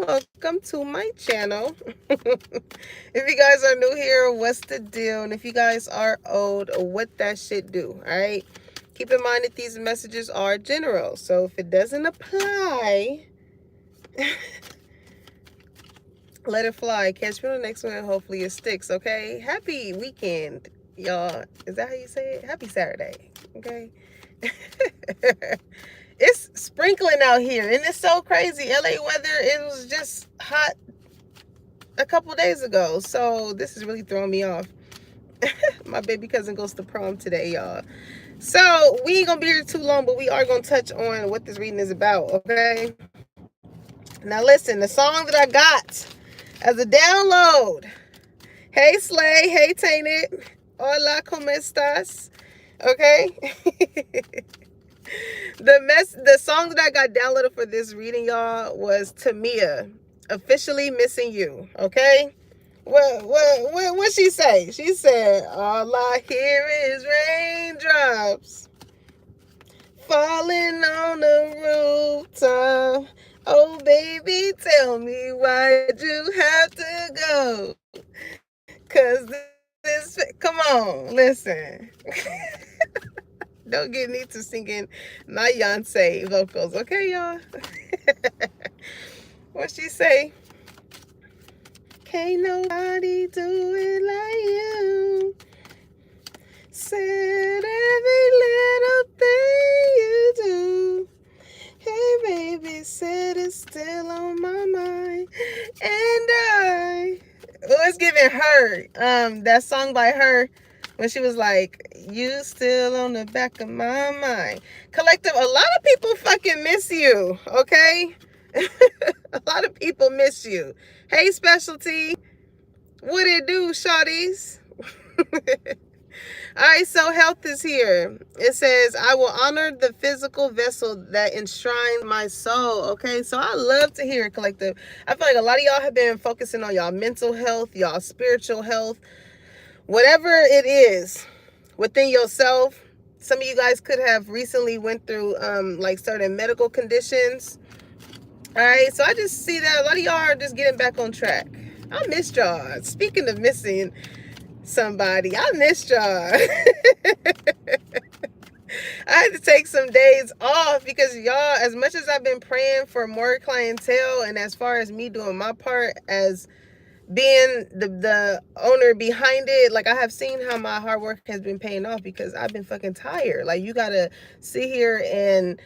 welcome to my channel. If you guys are new here, what's the deal? And if you guys are old, what that shit do? All right. Keep in mind that these messages are general, so if it doesn't apply, let it fly. Catch me on the next one, and hopefully it sticks. Okay. Happy weekend, y'all. Is that how you say it? Happy Saturday. Okay. It's sprinkling out here, and it's so crazy. LA weather, it was just hot a couple days ago, so this is really throwing me off. My baby cousin goes to prom today, y'all. So we ain't gonna be here too long, but we are gonna touch on what this reading is about, okay? Now listen, the song that I got as a download. Hey Slay, hey Tainted. Hola, ¿cómo estás? Okay. The song that I got downloaded for this reading, y'all, was Tamia, Officially Missing You. Okay. What she say? She said, all I hear is raindrops falling on the rooftop. Oh baby, tell me why'd you have to go? Cause this, come on, listen. Don't get me to singing my Beyonce vocals, okay, y'all? What she say? Can't nobody do it like you. Said every little thing you do. Hey, baby, said it's still on my mind. And I... Oh, it's giving her. That song by her when she was like, you still on the back of my mind. Collective, a lot of people fucking miss you, okay? A lot of people miss you. Hey, Specialty. What it do, shawties? All right, so health is here. It says, I will honor the physical vessel that enshrines my soul. Okay, so I love to hear it, collective. I feel like a lot of y'all have been focusing on y'all mental health, y'all spiritual health, whatever it is within yourself. Some of you guys could have recently went through like certain medical conditions. All right, so I just see that a lot of y'all are just getting back on track. I missed y'all. Speaking of missing somebody, I missed y'all. I had to take some days off because y'all, as much as I've been praying for more clientele, and as far as me doing my part as being the owner behind it, like I have seen how my hard work has been paying off because I've been fucking tired. Like you gotta sit here and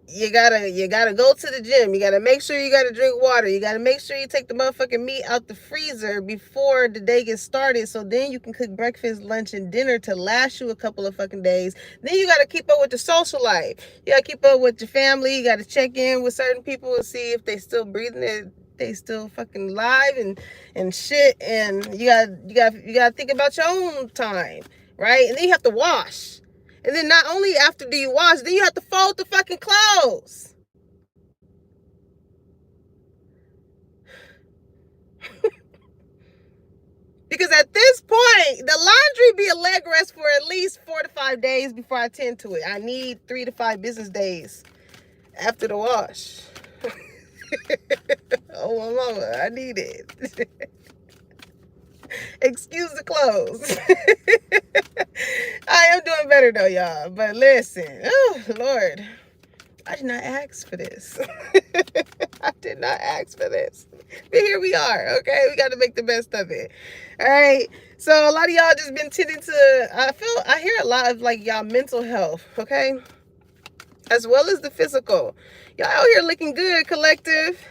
you gotta go to the gym. You gotta make sure you gotta drink water. You gotta make sure you take the motherfucking meat out the freezer before the day gets started, so then you can cook breakfast, lunch, and dinner to last you a couple of fucking days. Then you gotta keep up with the social life. You gotta keep up with your family. You gotta check in with certain people and see if they still breathing it. They still fucking live and shit. And you gotta think about your own time, right? And then you have to wash. And then not only after do you wash, then you have to fold the fucking clothes. Because at this point, the laundry be a leg rest for at least 4 to 5 days before I tend to it. I need 3 to 5 business days after the wash. Oh, my mama, I need it. Excuse the clothes. I am doing better though, y'all. But listen, oh Lord, I did not ask for this. I did not ask for this. But here we are, okay? We got to make the best of it. All right. So a lot of y'all just been tending to, I hear a lot of like y'all mental health, okay? As well as the physical. Y'all out here looking good, collective.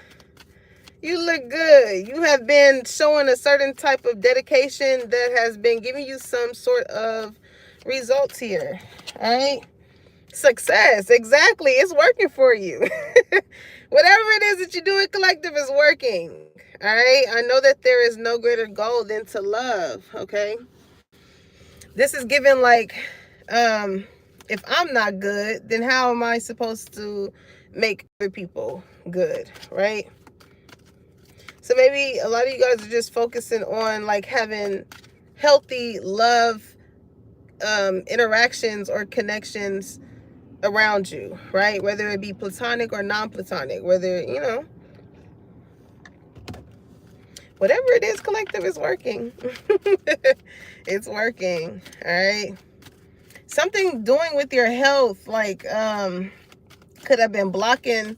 You look good. You have been showing a certain type of dedication that has been giving you some sort of results here. All right. Success. Exactly. It's working for you. Whatever it is that you're doing, collective, is working. All right. I know that there is no greater goal than to love. Okay. This is given like, if I'm not good, then how am I supposed to make other people good? Right. So maybe a lot of you guys are just focusing on like having healthy love interactions or connections around you, right? Whether it be platonic or non-platonic, whether, you know, Whatever it is, collective, is working. It's working. All right. Something doing with your health, like could have been blocking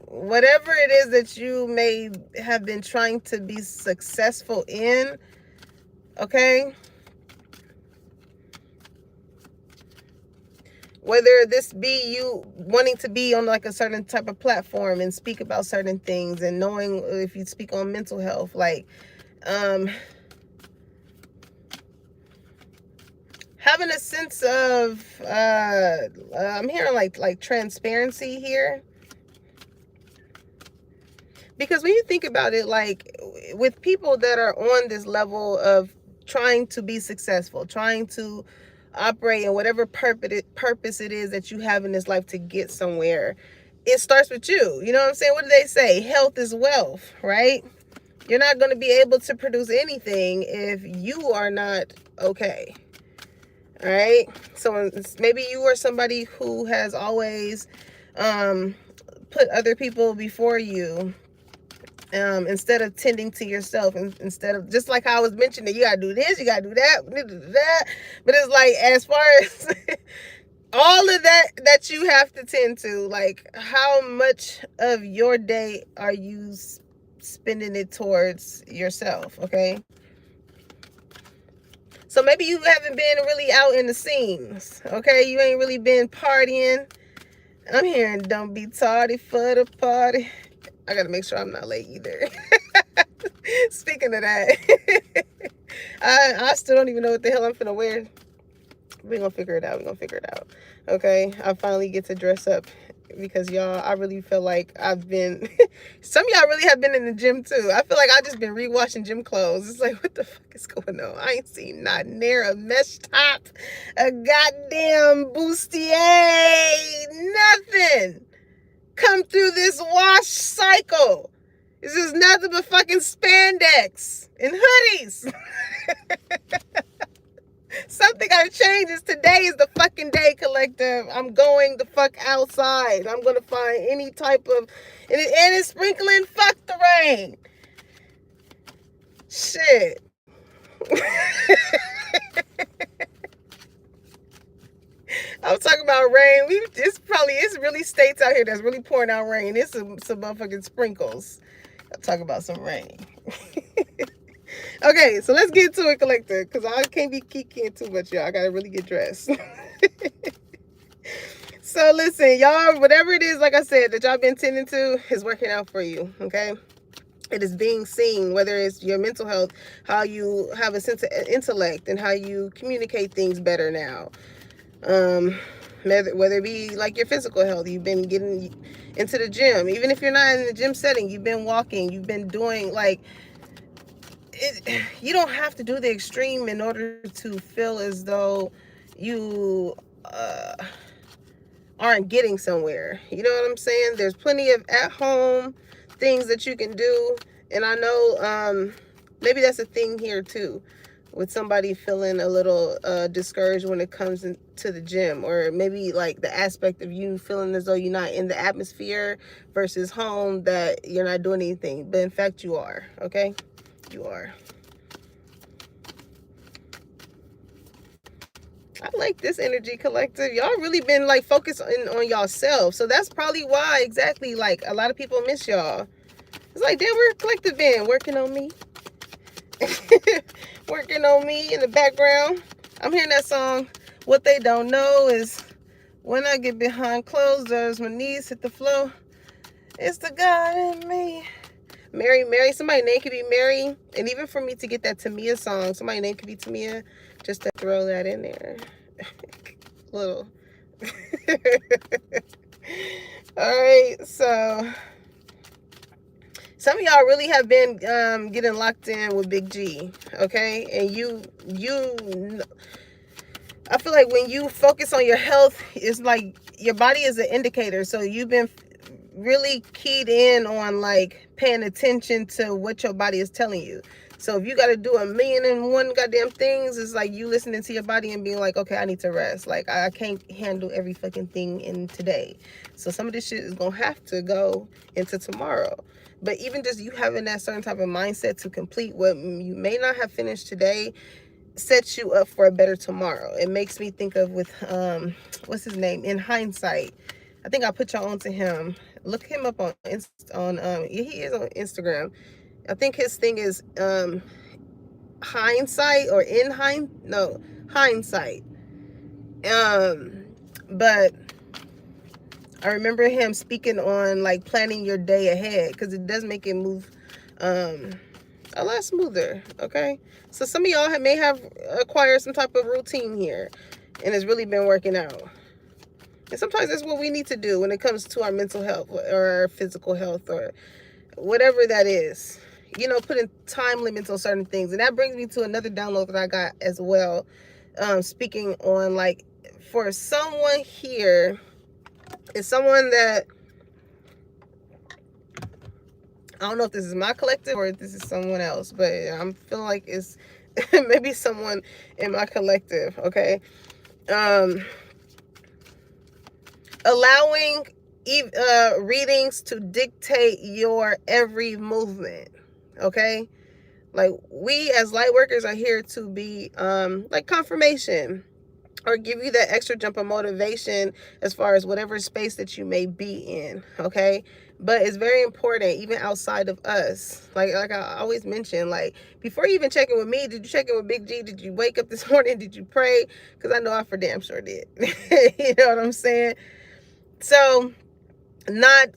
whatever it is that you may have been trying to be successful in. Okay. Whether this be you wanting to be on like a certain type of platform and speak about certain things, and knowing if you speak on mental health, like having a sense of I'm hearing like transparency here. Because when you think about it, like with people that are on this level of trying to be successful, trying to operate in whatever purpose it is that you have in this life to get somewhere, it starts with you. You know what I'm saying? What do they say? Health is wealth, right? You're not going to be able to produce anything if you are not okay. All right. So maybe you are somebody who has always put other people before you. Instead of tending to yourself, and instead of, just like how I was mentioning, you gotta do this, you gotta do that, but it's like, as far as all of that you have to tend to, like, how much of your day are you spending it towards yourself? Okay, so maybe you haven't been really out in the scenes. Okay, you ain't really been partying. I'm hearing don't be tardy for the party. I gotta make sure I'm not late either. Speaking of that, I still don't even know what the hell I'm finna wear. We're gonna figure it out. We're gonna figure it out. Okay, I finally get to dress up, because y'all, I really feel like I've been some of y'all really have been in the gym too. I feel like I've just been rewashing gym clothes. It's like, what the fuck is going on? I ain't seen not near a mesh top, a goddamn bustier, nothing come through this wash cycle. It's just nothing but fucking spandex and hoodies. Something gotta change. Today is the fucking day, collective. I'm going the fuck outside. I'm gonna find any type of, and it's sprinkling. Fuck the rain. Shit. I'm talking about rain. It's really states out here that's really pouring out rain. It's some motherfucking sprinkles. I'm talking about some rain. Okay, so let's get to it, collector, because I can't be geeking too much, y'all. I gotta really get dressed. So listen, y'all, whatever it is, like I said, that y'all been tending to is working out for you. Okay, it is being seen, whether it's your mental health, how you have a sense of intellect, and how you communicate things better now. Whether it be like your physical health, you've been getting into the gym. Even if you're not in the gym setting, you've been walking, you've been doing like it. You don't have to do the extreme in order to feel as though you aren't getting somewhere. You know what I'm saying? There's plenty of at-home things that you can do, and I know maybe that's a thing here too, with somebody feeling a little discouraged when it comes to the gym, or maybe like the aspect of you feeling as though you're not in the atmosphere versus home, that you're not doing anything, but in fact you are. Okay, you are. I like this energy, collective. Y'all really been like focused on y'allself, so that's probably why exactly like a lot of people miss y'all. It's like, damn, where collective been? Working on me. Working on me in the background. I'm hearing that song. What they don't know is when I get behind closed doors, my knees hit the floor. It's the God in me. Mary, somebody's name could be Mary. And even for me to get that Tamia song, somebody's name could be Tamia, just to throw that in there. Little. Alright, so some of y'all really have been getting locked in with Big G, okay? And you I feel like when you focus on your health, it's like your body is an indicator. So you've been really keyed in on like paying attention to what your body is telling you. So if you got to do 1,000,001 goddamn things, it's like you listening to your body and being like, okay, I need to rest. Like, I can't handle every fucking thing in today. So some of this shit is going to have to go into tomorrow. But even just you having that certain type of mindset to complete what you may not have finished today sets you up for a better tomorrow. It makes me think of with, what's his name? In Hindsight. I think I put y'all on to him. Look him up on he is on Instagram. I think his thing is hindsight or hindsight. But I remember him speaking on like planning your day ahead, because it does make it move a lot smoother. Okay, so some of y'all may have acquired some type of routine here, and it's really been working out. And sometimes that's what we need to do when it comes to our mental health or our physical health or whatever that is. You know, putting time limits on certain things. And that brings me to another download that I got as well. Speaking on, like, for someone here, it's someone that, I don't know if this is my collective or if this is someone else, but I'm feeling like it's maybe someone in my collective, okay? Allowing readings to dictate your every movement, okay? Like, we as light workers are here to be like confirmation, or give you that extra jump of motivation as far as whatever space that you may be in, okay? But it's very important, even outside of us. Like I always mention, like, before you even check in with me, did you check in with Big G? Did you wake up this morning? Did you pray? Because I know I for damn sure did. You know what I'm saying? So, not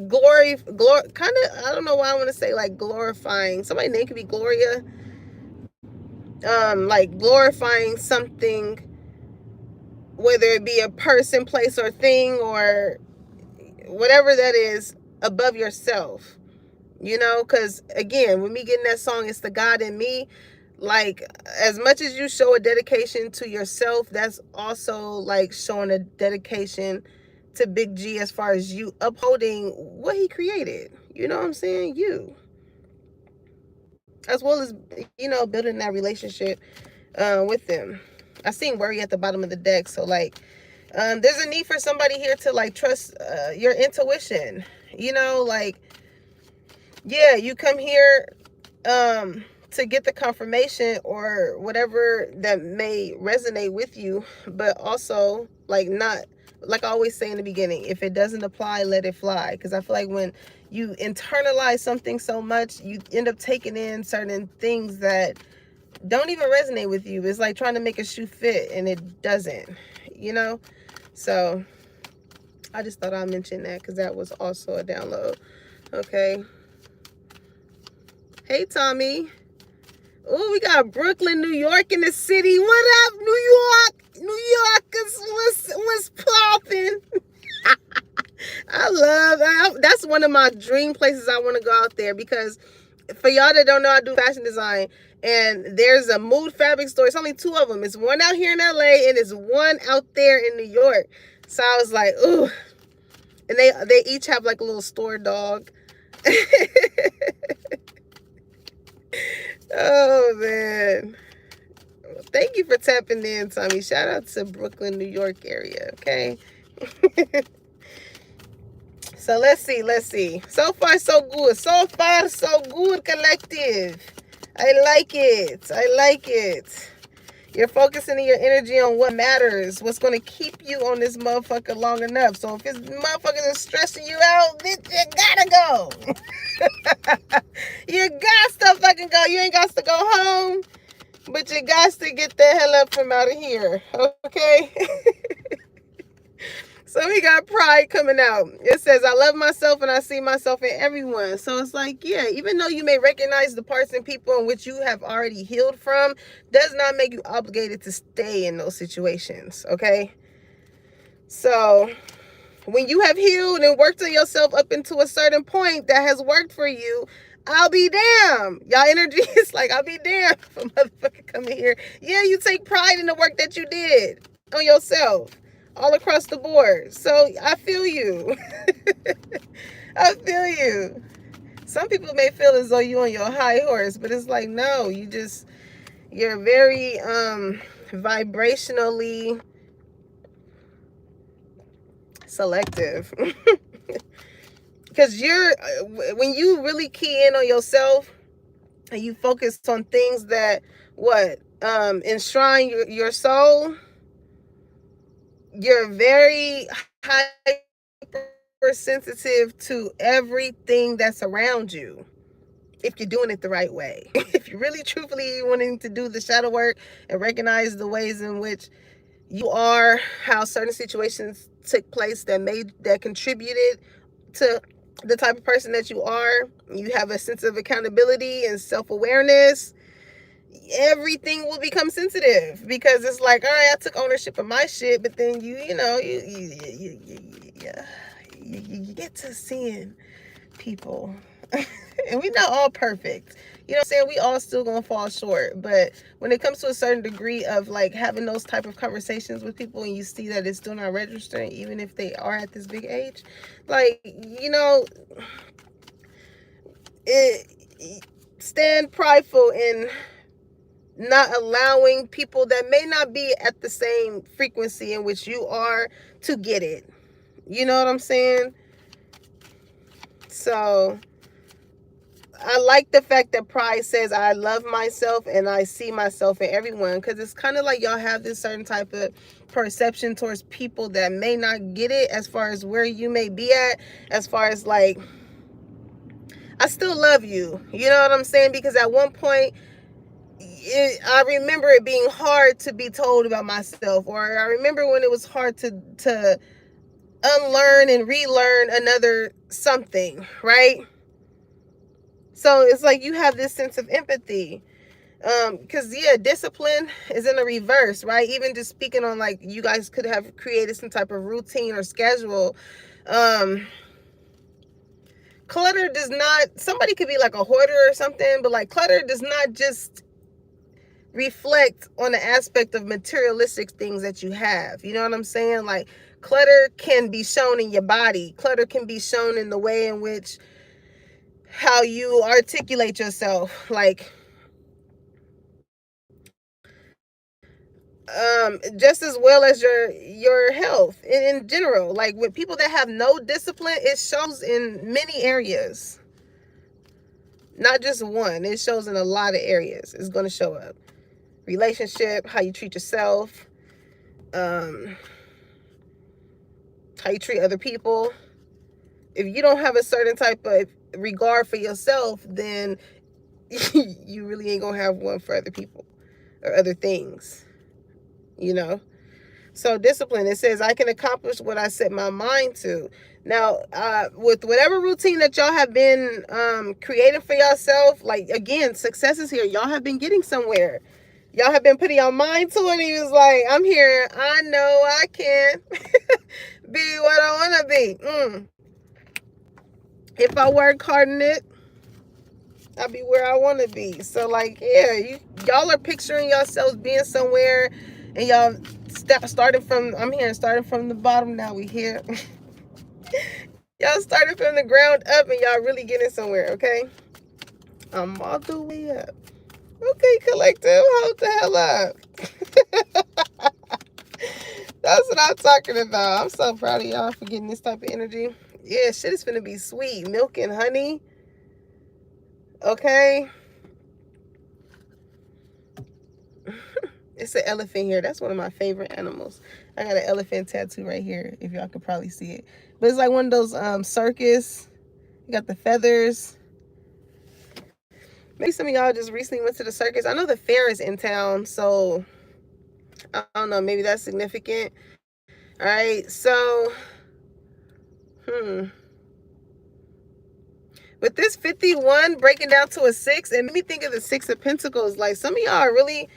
glory, kind of, I don't know why I want to say like glorifying. Somebody's name could be Gloria. Like glorifying something, whether it be a person, place, or thing, or whatever that is, above yourself. You know, because again, with me getting that song, it's the God in me. Like, as much as you show a dedication to yourself, that's also like showing a dedication to Big G, as far as you upholding what he created. You know what I'm saying? You, as well as, you know, building that relationship with them. I seen Worry at the bottom of the deck. So like, there's a need for somebody here to like trust your intuition. You know, like, yeah, you come here to get the confirmation or whatever that may resonate with you, but also like, not, like I always say in the beginning, if it doesn't apply, let it fly. Because I feel like when you internalize something so much, you end up taking in certain things that don't even resonate with you. It's like trying to make a shoe fit and it doesn't, you know? So I just thought I'd mention that, because that was also a download. Okay. Hey, Tommy. Oh, we got Brooklyn, New York in the city. What up, New York? New Yorkers, what's popping? That's one of my dream places I want to go out there, because for y'all that don't know, I do fashion design, and there's a Mood Fabric store. It's only 2 of them. It's one out here in LA and it's one out there in New York. So I was like, ooh. And they each have like a little store dog. Oh man, thank you for tapping in, Tommy. Shout out to Brooklyn, New York area. Okay. So let's see. So far so good. Collective. I like it. You're focusing your energy on what matters, what's going to keep you on this motherfucker long enough. So if this motherfucker is stressing you out, bitch, you gotta go. You got to fucking go. You ain't got to go home, but you got to get the hell up from out of here. Okay? So we got Pride coming out. It says, I love myself and I see myself in everyone. So it's like, yeah, even though you may recognize the parts and people in which you have already healed from, does not make you obligated to stay in those situations, okay? So when you have healed and worked on yourself up into a certain point that has worked for you, I'll be damned. Y'all energy is like, I'll be damned for motherfucker coming here. Yeah, you take pride in the work that you did on yourself all across the board. So I feel you. I feel you. Some people may feel as though you on your high horse, but it's like, no, you're very vibrationally selective. Because when you really key in on yourself and you focus on things that enshrine your soul, you're very hypersensitive to everything that's around you. If you're doing it the right way, if you're really truthfully wanting to do the shadow work and recognize the ways in which you are, how certain situations took place that contributed to the type of person that you are, you have a sense of accountability and self-awareness, everything will become sensitive, because it's like, all right, I took ownership of my shit, but then you get to seeing people and we're not all perfect. You know what I'm saying? We all still gonna fall short. But when it comes to a certain degree of like having those type of conversations with people and you see that it's still not registering, even if they are at this big age, like, stand prideful in not allowing people that may not be at the same frequency in which you are to get it. You know what I'm saying? So I like the fact that Pride says I love myself and I see myself in everyone, because it's kind of like y'all have this certain type of perception towards people that may not get it, as far as where you may be at, as far as like, I still love you. You know what I'm saying? Because at one point, I remember it being hard to be told about myself, or I remember when it was hard to unlearn and relearn another something, right? So it's like you have this sense of empathy. Because discipline is in the reverse, right? Even just speaking on, like, you guys could have created some type of routine or schedule. Clutter does not, somebody could be like a hoarder or something, but like clutter does not just reflect on the aspect of materialistic things that you have. You know what I'm saying? Like, clutter can be shown in your body. Clutter can be shown in the way in which how you articulate yourself. Like, just as well as your health in general. Like, with people that have no discipline, it shows in many areas, not just one. It shows in a lot of areas. It's going to show up. Relationship, how you treat yourself, how you treat other people. If you don't have a certain type of regard for yourself, then you really ain't gonna have one for other people or other things, So discipline, it says, I can accomplish what I set my mind to. Now, with whatever routine that y'all have been creating for yourself, like, again, success is here. Y'all have been getting somewhere. Y'all have been putting your mind to it. And he was like, I'm here. I know I can be what I want to be. If I work hard in it, I'll be where I want to be. So, like, yeah, y'all are picturing yourselves being somewhere, and y'all starting from the bottom. Now we here. Y'all started from the ground up, and y'all really getting somewhere, okay? I'm all the way up. Okay, collective, hold the hell up. That's what I'm talking about. I'm so proud of y'all for getting this type of energy. Yeah, shit is finna be sweet. Milk and honey. Okay? It's an elephant here. That's one of my favorite animals. I got an elephant tattoo right here, if y'all could probably see it. But it's like one of those circus. You got the feathers. Maybe some of y'all just recently went to the circus. I know the fair is in town, so I don't know. Maybe that's significant. All right, so, with this 51 breaking down to a 6, it made me think of the 6 of Pentacles. Like, some of y'all are really,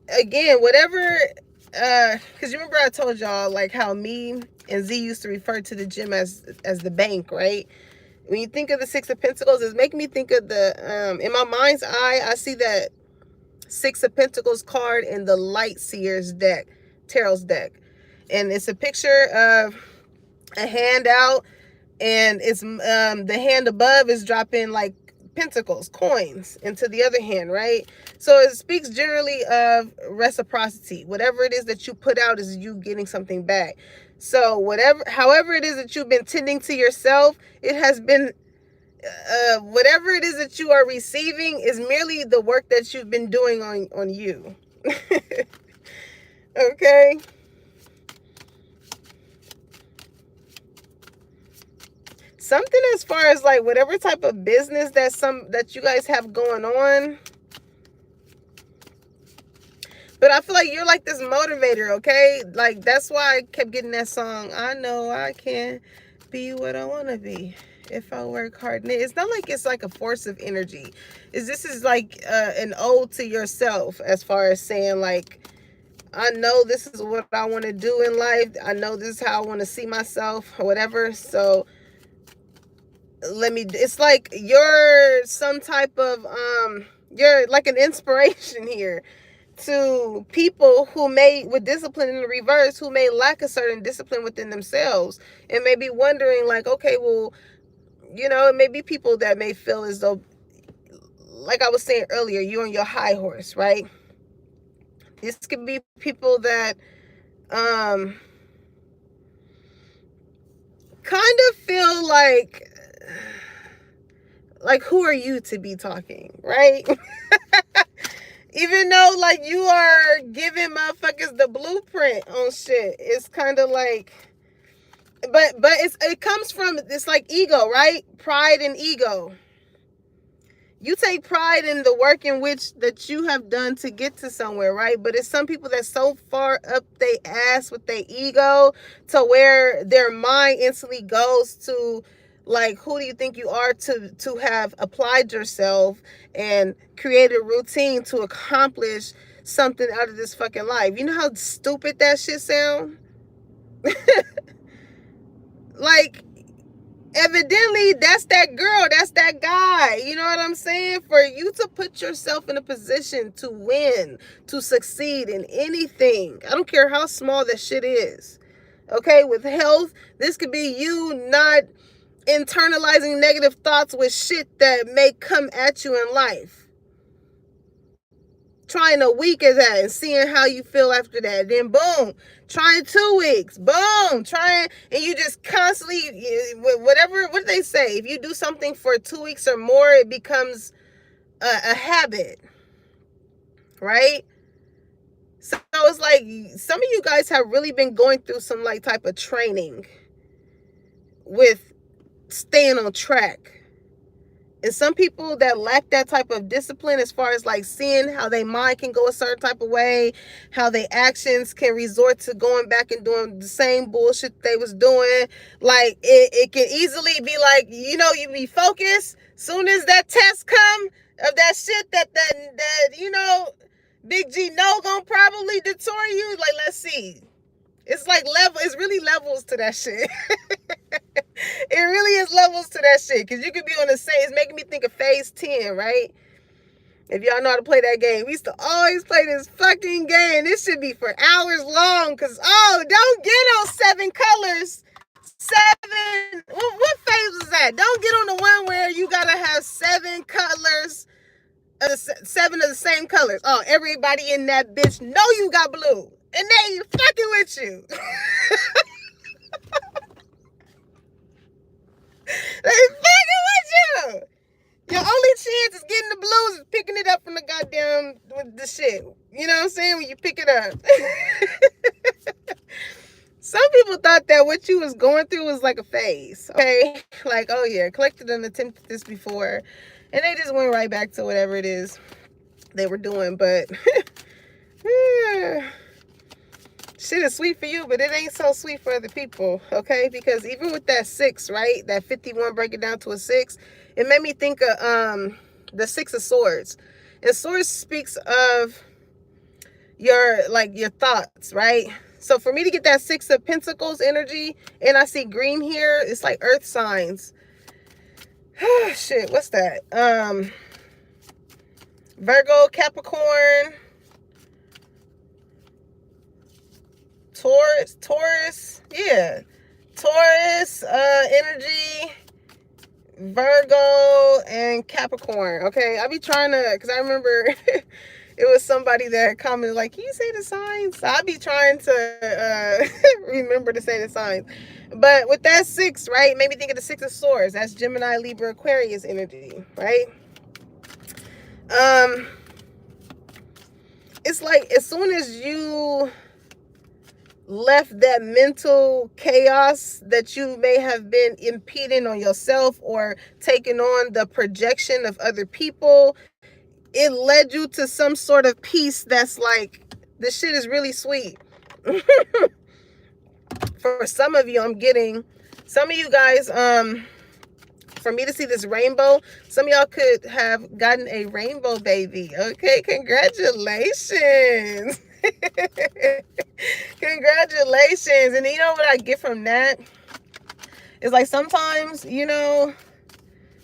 again, whatever, because you remember I told y'all, like, how me and Z used to refer to the gym as the bank, right? When you think of the 6 of Pentacles, it's making me think of the, in my mind's eye, I see that 6 of Pentacles card in the Light Seers deck, Tarot's deck. And it's a picture of a hand out, and it's the hand above is dropping like pentacles, coins into the other hand, right? So it speaks generally of reciprocity. Whatever it is that you put out is you getting something back. So however it is that you've been tending to yourself, it has been whatever it is that you are receiving is merely the work that you've been doing on you. Okay. Something as far as like whatever type of business that you guys have going on. But I feel like you're like this motivator, okay? Like that's why I kept getting that song. I know I can be what I want to be if I work hard. It's not like it's like a force of energy. This is like an ode to yourself, as far as saying like, I know this is what I want to do in life. I know this is how I want to see myself or whatever. So it's like you're some type of you're like an inspiration here to people who may, with discipline in the reverse, who may lack a certain discipline within themselves and may be wondering like, okay, well, it may be people that may feel as though, like I was saying earlier, you're on your high horse, right? This could be people that kind of feel like who are you to be talking, right? Even though like you are giving motherfuckers the blueprint on shit, it's kind of like, but it comes from, it's like ego, right? Pride and ego. You take pride in the work in which that you have done to get to somewhere, right? But it's some people that's so far up they ass with their ego to where their mind instantly goes to like, who do you think you are to have applied yourself and created a routine to accomplish something out of this fucking life? You know how stupid that shit sound? Like, evidently that's that girl, that's that guy, you know what I'm saying? For you to put yourself in a position to win, to succeed in anything, I don't care how small that shit is, okay? With health, this could be you not internalizing negative thoughts with shit that may come at you in life. Trying a week of that and seeing how you feel after that. Then boom, trying 2 weeks. Boom, trying, and you just constantly, whatever, what do they say? If you do something for 2 weeks or more, it becomes a habit, right? So it's like some of you guys have really been going through some like type of training with staying on track. And some people that lack that type of discipline, as far as like seeing how their mind can go a certain type of way, how their actions can resort to going back and doing the same bullshit they was doing. Like it can easily be like, you be focused. Soon as that test come of that shit that Big G no gonna probably detour you. Like, let's see. It's like it's really levels to that shit. It really is levels to that shit. Because you could be on the same, it's making me think of phase 10, right? If y'all know how to play that game. We used to always play this fucking game. This should be for hours long. Because, don't get on 7 colors. 7, what phase was that? Don't get on the one where you got to have 7 colors. 7 of the same colors. Oh, everybody in that bitch know you got blue. And they fucking with you. They fucking with you. Your only chance is getting the blues is picking it up from the goddamn with the shit. You know what I'm saying? When you pick it up. Some people thought that what you was going through was like a phase. Okay? Like, oh yeah, collected and attempted this before. And they just went right back to whatever it is they were doing. But shit is sweet for you, but it ain't so sweet for other people, okay? Because even with that 6, right? That 51 break it down to a 6, it made me think of the 6 of Swords. And Swords speaks of your thoughts, right? So for me to get that 6 of Pentacles energy, and I see green here, it's like earth signs. Shit, what's that? Virgo, Capricorn, Taurus, yeah. Taurus energy, Virgo, and Capricorn. Okay, I be trying to, because I remember it was somebody that commented like, can you say the signs? So I be trying to remember to say the signs. But with that 6, right, made me think of the 6 of Swords. That's Gemini, Libra, Aquarius energy, right? It's like as soon as you left that mental chaos that you may have been impeding on yourself or taking on the projection of other people, it led you to some sort of peace that's like, this shit is really sweet. For some of you, I'm getting, some of you guys, for me to see this rainbow, some of y'all could have gotten a rainbow baby. Okay, congratulations. Congratulations. And you know what I get from that? It's like sometimes, you know,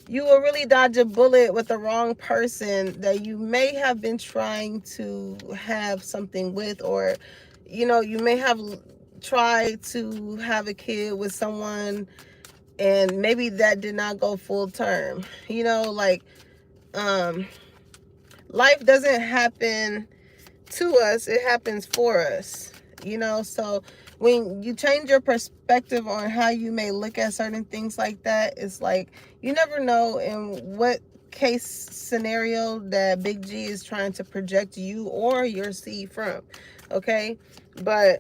you will really dodge a bullet with the wrong person that you may have been trying to have something with, or, you know, you may have tried to have a kid with someone and maybe that did not go full term. You know, like, life doesn't happen to us, it happens for us, you know. So when you change your perspective on how you may look at certain things like that, it's like you never know in what case scenario that Big G is trying to project you or your seed from. Okay, but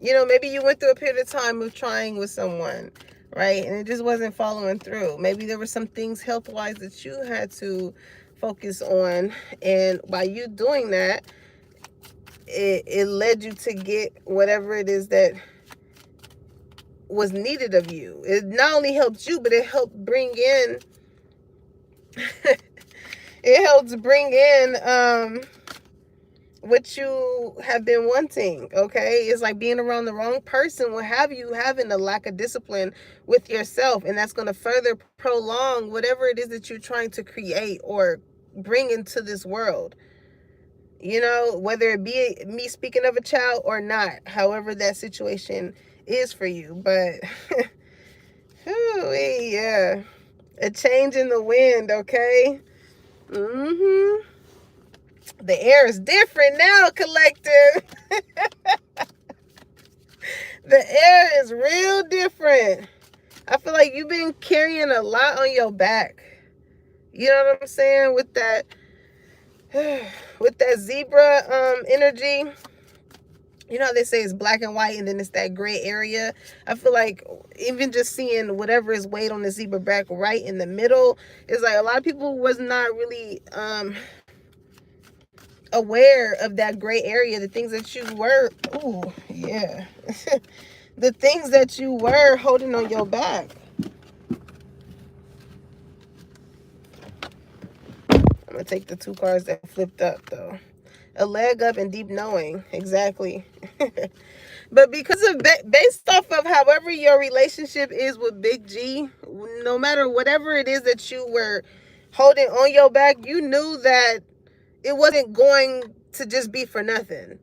you know, maybe you went through a period of time of trying with someone, right? And it just wasn't following through. Maybe there were some things health-wise that you had to focus on. And by you doing that, it led you to get whatever it is that was needed of you. It not only helped you, but it helped bring in, it helps bring in, what you have been wanting. Okay, it's like being around the wrong person will have you having a lack of discipline with yourself, and that's going to further prolong whatever it is that you're trying to create or bring into this world, you know, whether it be me speaking of a child or not, however that situation is for you. But yeah, a change in the wind. Okay. The air is different now, collective. The air is real different. I feel like you've been carrying a lot on your back. You know what I'm saying? With that zebra energy. You know how they say it's black and white and then it's that gray area? I feel like even just seeing whatever is weighed on the zebra back right in the middle, is like a lot of people was not really aware of that gray area, the things that you were, the things that you were holding on your back. I'm gonna take the 2 cards that flipped up though. A leg up and deep knowing. Exactly. But because of, based off of however your relationship is with Big G, no matter whatever it is that you were holding on your back, you knew that it wasn't going to just be for nothing.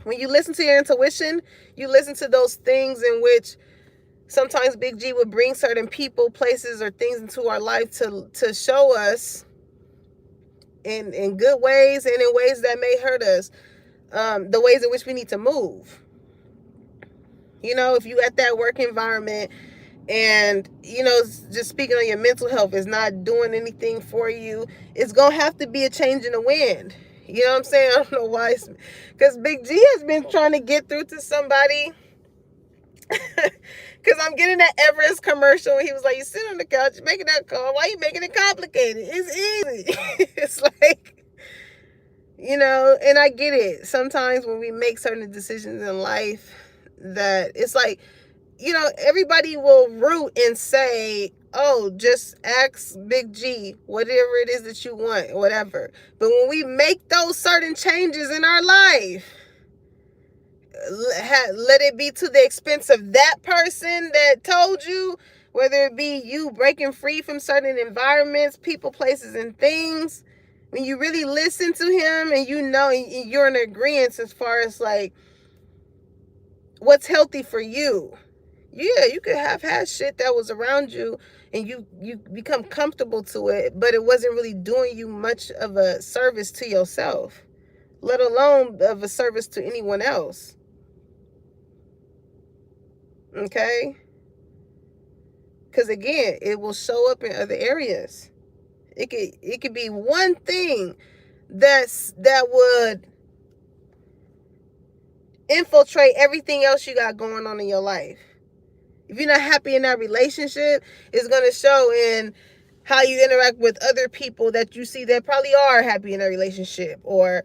When you listen to your intuition, you listen to those things in which sometimes Big G would bring certain people, places, or things into our life to show us in good ways and in ways that may hurt us, the ways in which we need to move. You know, if you at that work environment and, you know, just speaking on your mental health is not doing anything for you, it's going to have to be a change in the wind. You know what I'm saying? I don't know why. Because Big G has been trying to get through to somebody. Because I'm getting that Everest commercial. He was like, you sit on the couch, you're making that call. Why are you making it complicated? It's easy. It's like, you know, and I get it. Sometimes when we make certain decisions in life, that it's like, you know, everybody will root and say, oh, just ask Big G, whatever it is that you want, whatever. But when we make those certain changes in our life, let it be to the expense of that person that told you, whether it be you breaking free from certain environments, people, places, and things, When you really listen to him and you know you're in agreement as far as like what's healthy for you. Yeah, you could have had shit that was around you and you become comfortable to it, but it wasn't really doing you much of a service to yourself, let alone of a service to anyone else. Okay? Because again, it will show up in other areas. It could be one thing that would infiltrate everything else you got going on in your life. If you're not happy in that relationship, it's going to show in how you interact with other people that you see that probably are happy in a relationship, or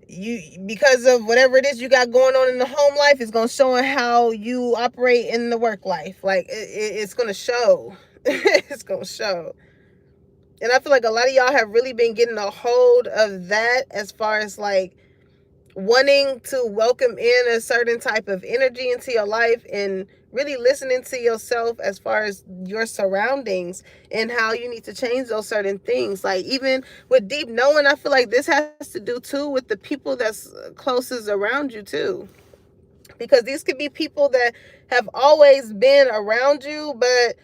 you, because of whatever it is you got going on in the home life, it's going to show in how you operate in the work life. Like it's going to show. It's going to show. And I feel like a lot of y'all have really been getting a hold of that as far as like wanting to welcome in a certain type of energy into your life and really listening to yourself as far as your surroundings and how you need to change those certain things. Like even with deep knowing, I feel like this has to do too with the people that's closest around you too. Because these could be people that have always been around you, but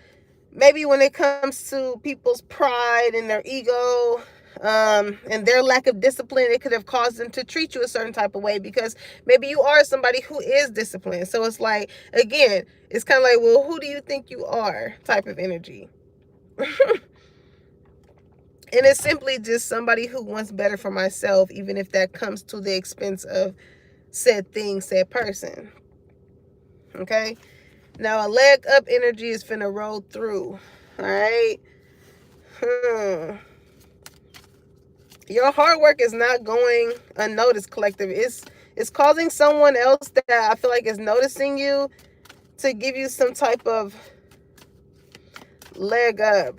maybe when it comes to people's pride and their ego, and their lack of discipline, it could have caused them to treat you a certain type of way because maybe you are somebody who is disciplined. So it's like, again, it's kind of like, well, who do you think you are type of energy. And it's simply just somebody who wants better for myself, even if that comes to the expense of said thing, said person. Okay? Now, a leg up energy is finna roll through. All right? Your hard work is not going unnoticed, collective. It's causing someone else that I feel like is noticing you to give you some type of leg up.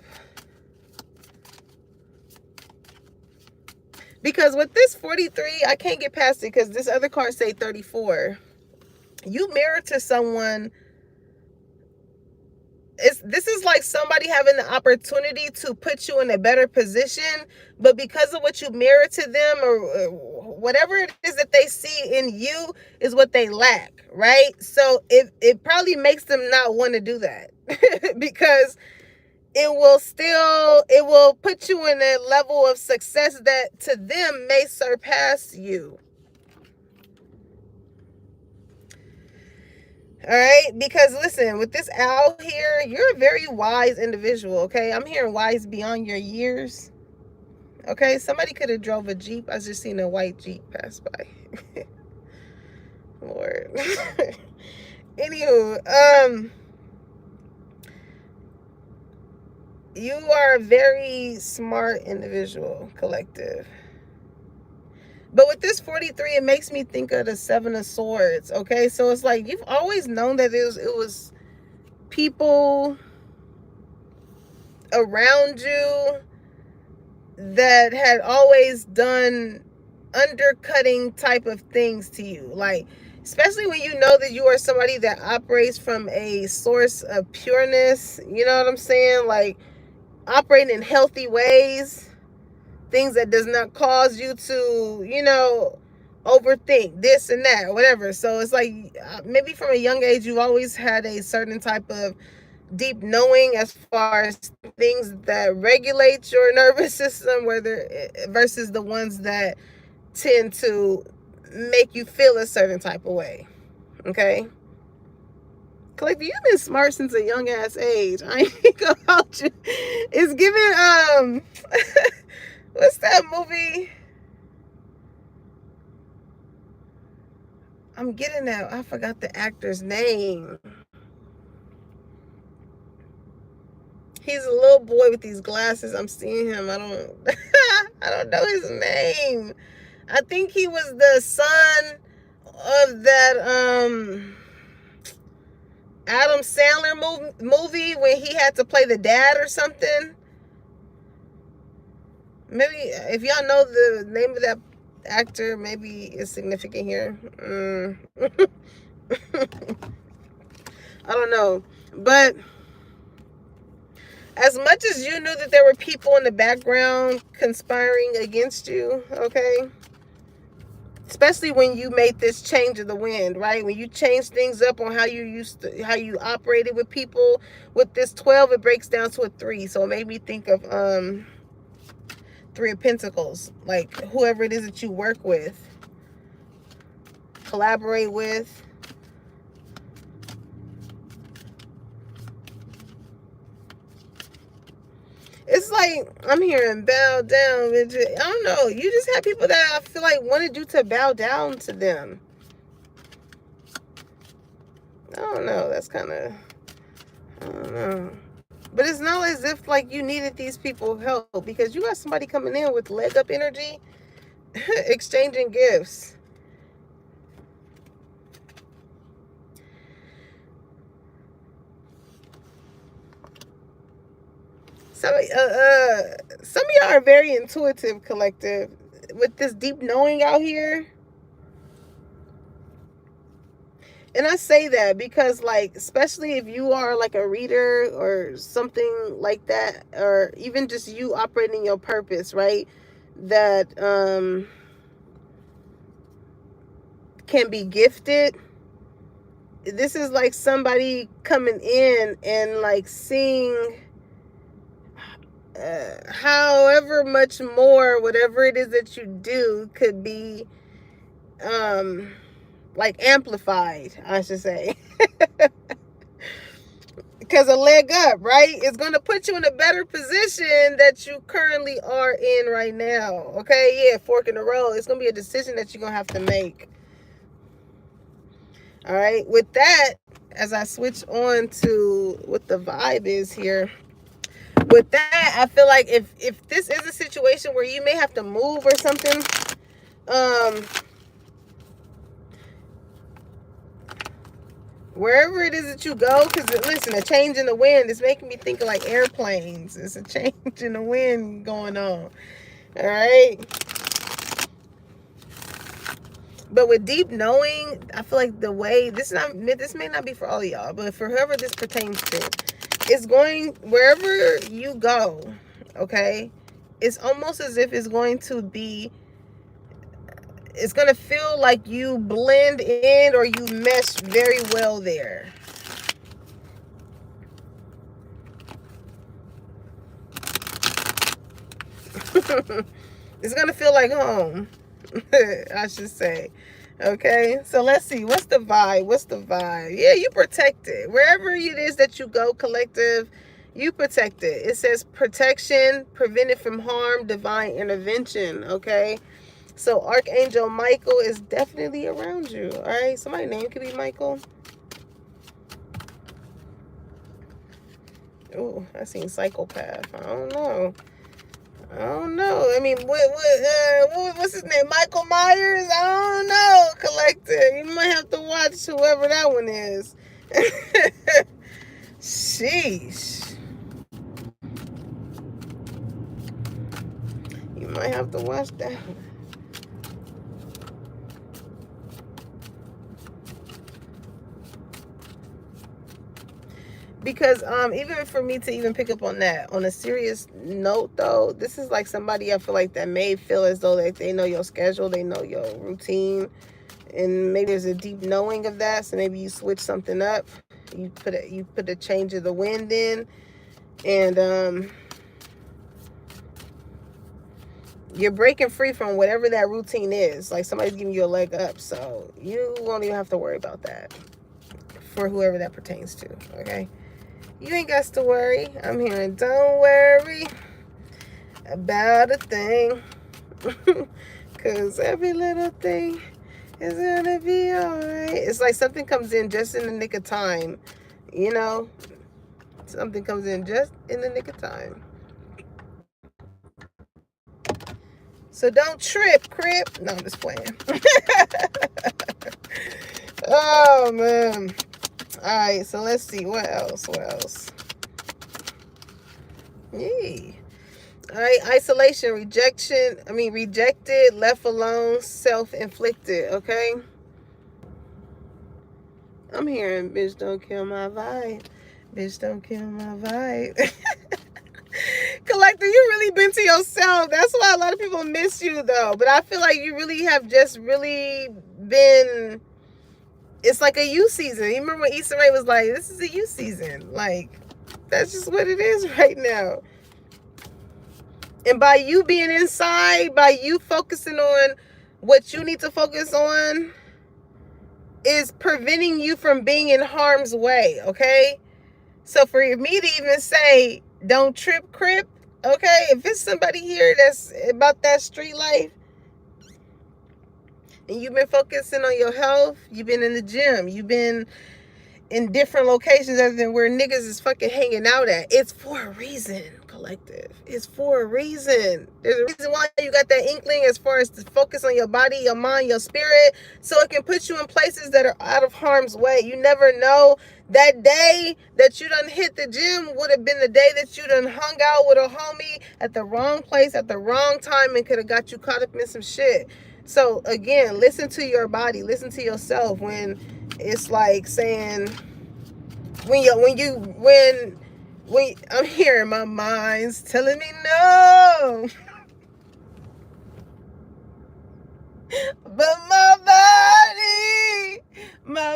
Because with this 43, I can't get past it because this other card say 34. You mirror to someone. This is like somebody having the opportunity to put you in a better position, but because of what you mirror to them or whatever it is that they see in you is what they lack, right? So it probably makes them not want to do that because it will put you in a level of success that to them may surpass you. All right, because listen, with this owl here, you're a very wise individual, okay? I'm hearing wise beyond your years. Okay, somebody could have drove a Jeep. I just seen a white Jeep pass by. Lord. Anywho, you are a very smart individual, collective. But with this 43, it makes me think of the 7 of Swords, okay? So it's like you've always known that it was people around you that had always done undercutting type of things to you. Like, especially when you know that you are somebody that operates from a source of pureness, you know what I'm saying? Like, operating in healthy ways. Things that does not cause you to, overthink this and that or whatever. So it's like maybe from a young age you've always had a certain type of deep knowing as far as things that regulate your nervous system, whether versus the ones that tend to make you feel a certain type of way. Okay. Collective, you've been smart since a young ass age. I ain't gonna hold you. It's giving what's that movie? I'm getting that. I forgot the actor's name. He's a little boy with these glasses. I'm seeing him. I don't know his name. I think he was the son of that Adam Sandler movie when he had to play the dad or something. Maybe if y'all know the name of that actor, maybe it's significant here. I don't know, but As much as you knew that there were people in the background conspiring against you, okay? Especially when you made this change of the wind, right? When you changed things up on how you operated with people. With this 12, it breaks down to a 3. So it made me think of 3 of Pentacles. Like whoever it is that you work with, collaborate with. It's like I'm hearing bow down. I don't know. You just have people that I feel like wanted you to bow down to them. I don't know. That's kind of, I don't know. But it's not as if like you needed these people help, because you got somebody coming in with leg up energy, exchanging gifts. Some of y'all are very intuitive, collective, with this deep knowing out here. And I say that because, like, especially if you are like a reader or something like that, or even just you operating your purpose, right? That can be gifted. This is like somebody coming in and like seeing however much more whatever it is that you do could be like amplified, I should say. Because a leg up, right, is going to put you in a better position that you currently are in right now. Okay, yeah, fork in the road. It's going to be a decision that you're going to have to make. All right, with that, as I switch on to what the vibe is here, with that, I feel like if this is a situation where you may have to move or something, wherever it is that you go, because listen, a change in the wind is making me think of like airplanes. It's a change in the wind going on. All right. But with deep knowing, I feel like the way this may not be for all of y'all, but for whoever this pertains to, it's going wherever you go. Okay, it's almost as if it's going to feel like you blend in or you mesh very well there. It's gonna feel like home. I should say. Okay, so let's see. What's the vibe? What's the vibe? Yeah, you protect it. Wherever it is that you go, collective, you protect it. It says protection, prevented from harm, divine intervention. Okay, so Archangel Michael is definitely around you. All right, somebody's name could be Michael. Oh, I seen psychopath. I don't know. I don't know. I mean, what's his name? Michael Myers? I don't know, collective. You might have to watch whoever that one is. Sheesh. You might have to watch that one. Because even for me to even pick up on that, on a serious note though, this is like somebody I feel like that may feel as though like they know your schedule, they know your routine, and maybe there's a deep knowing of that. So maybe you switch something up, you put a change of the wind in, and you're breaking free from whatever that routine is. Like somebody's giving you a leg up, so you won't even have to worry about that for whoever that pertains to. Okay. You ain't got to worry. I'm hearing, don't worry about a thing. Because every little thing is going to be all right. It's like something comes in just in the nick of time. You know? Something comes in just in the nick of time. So don't trip, Crip. No, I'm just playing. Oh, man. All right, so let's see. What else? Yay. All right, isolation, rejected, left alone, self-inflicted, okay? I'm hearing, bitch, don't kill my vibe. Bitch, don't kill my vibe. Collector, you really been to yourself. That's why a lot of people miss you, though. But I feel like you really have just really been. It's like a you season. You remember when Issa Rae was like, "This is a you season." Like, that's just what it is right now. And by you being inside, by you focusing on what you need to focus on, is preventing you from being in harm's way. Okay. So for me to even say, don't trip, crip, okay? If it's somebody here that's about that street life, and you've been focusing on your health, you've been in the gym, you've been in different locations other than where niggas is fucking hanging out at, it's for a reason, collective. It's for a reason. There's a reason why you got that inkling as far as to focus on your body, your mind, your spirit, so it can put you in places that are out of harm's way. You never know. That day that you done hit the gym would have been the day that you done hung out with a homie at the wrong place at the wrong time and could have got you caught up in some shit. So again, listen to your body, listen to yourself. When it's like saying, when I'm hearing my mind's telling me no, but my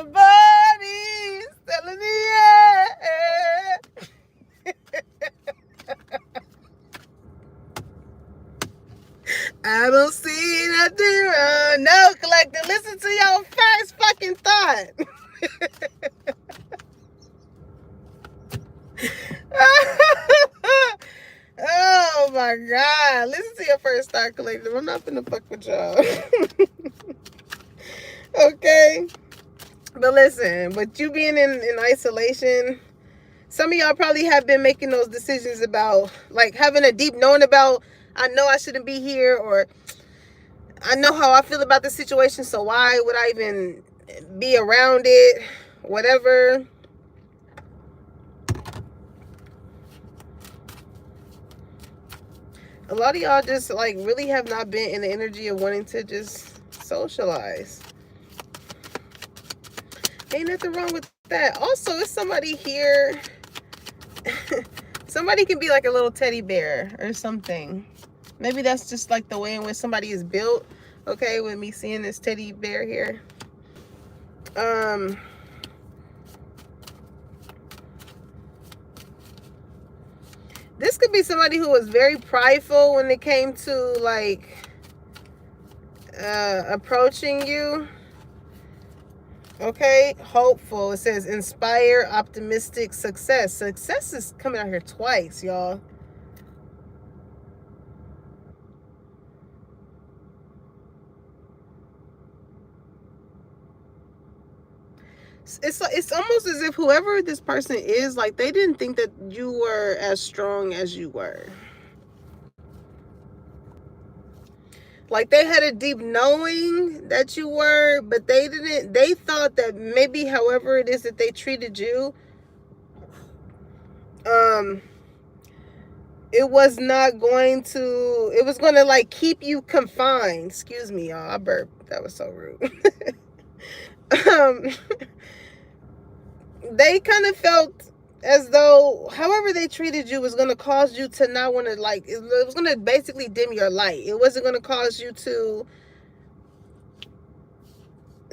body's telling me yeah. I don't see nothing wrong. No, collector, listen to your first fucking thought. Oh my God. Listen to your first thought, collective. I'm not finna fuck with y'all. Okay? But listen, but you being in isolation, some of y'all probably have been making those decisions about, like, having a deep knowing about, I know I shouldn't be here, or I know how I feel about the situation, so why would I even be around it? Whatever. A lot of y'all just like really have not been in the energy of wanting to just socialize. Ain't nothing wrong with that. Also, it's somebody here. Somebody can be like a little teddy bear or something. Maybe that's just like the way in which somebody is built. Okay, with me seeing this teddy bear here. This could be somebody who was very prideful when it came to like approaching you. Okay, hopeful. It says inspire, optimistic, success. Success is coming out here twice, y'all. It's almost as if whoever this person is, like, they didn't think that you were as strong as you were. Like, they had a deep knowing that you were, but they didn't. They thought that maybe however it is that they treated you, it was not going to, it was going to like keep you confined. Excuse me, y'all. I burped. That was so rude. They kind of felt as though however they treated you was going to cause you to not want to, like, it was going to basically dim your light. It wasn't going to cause you to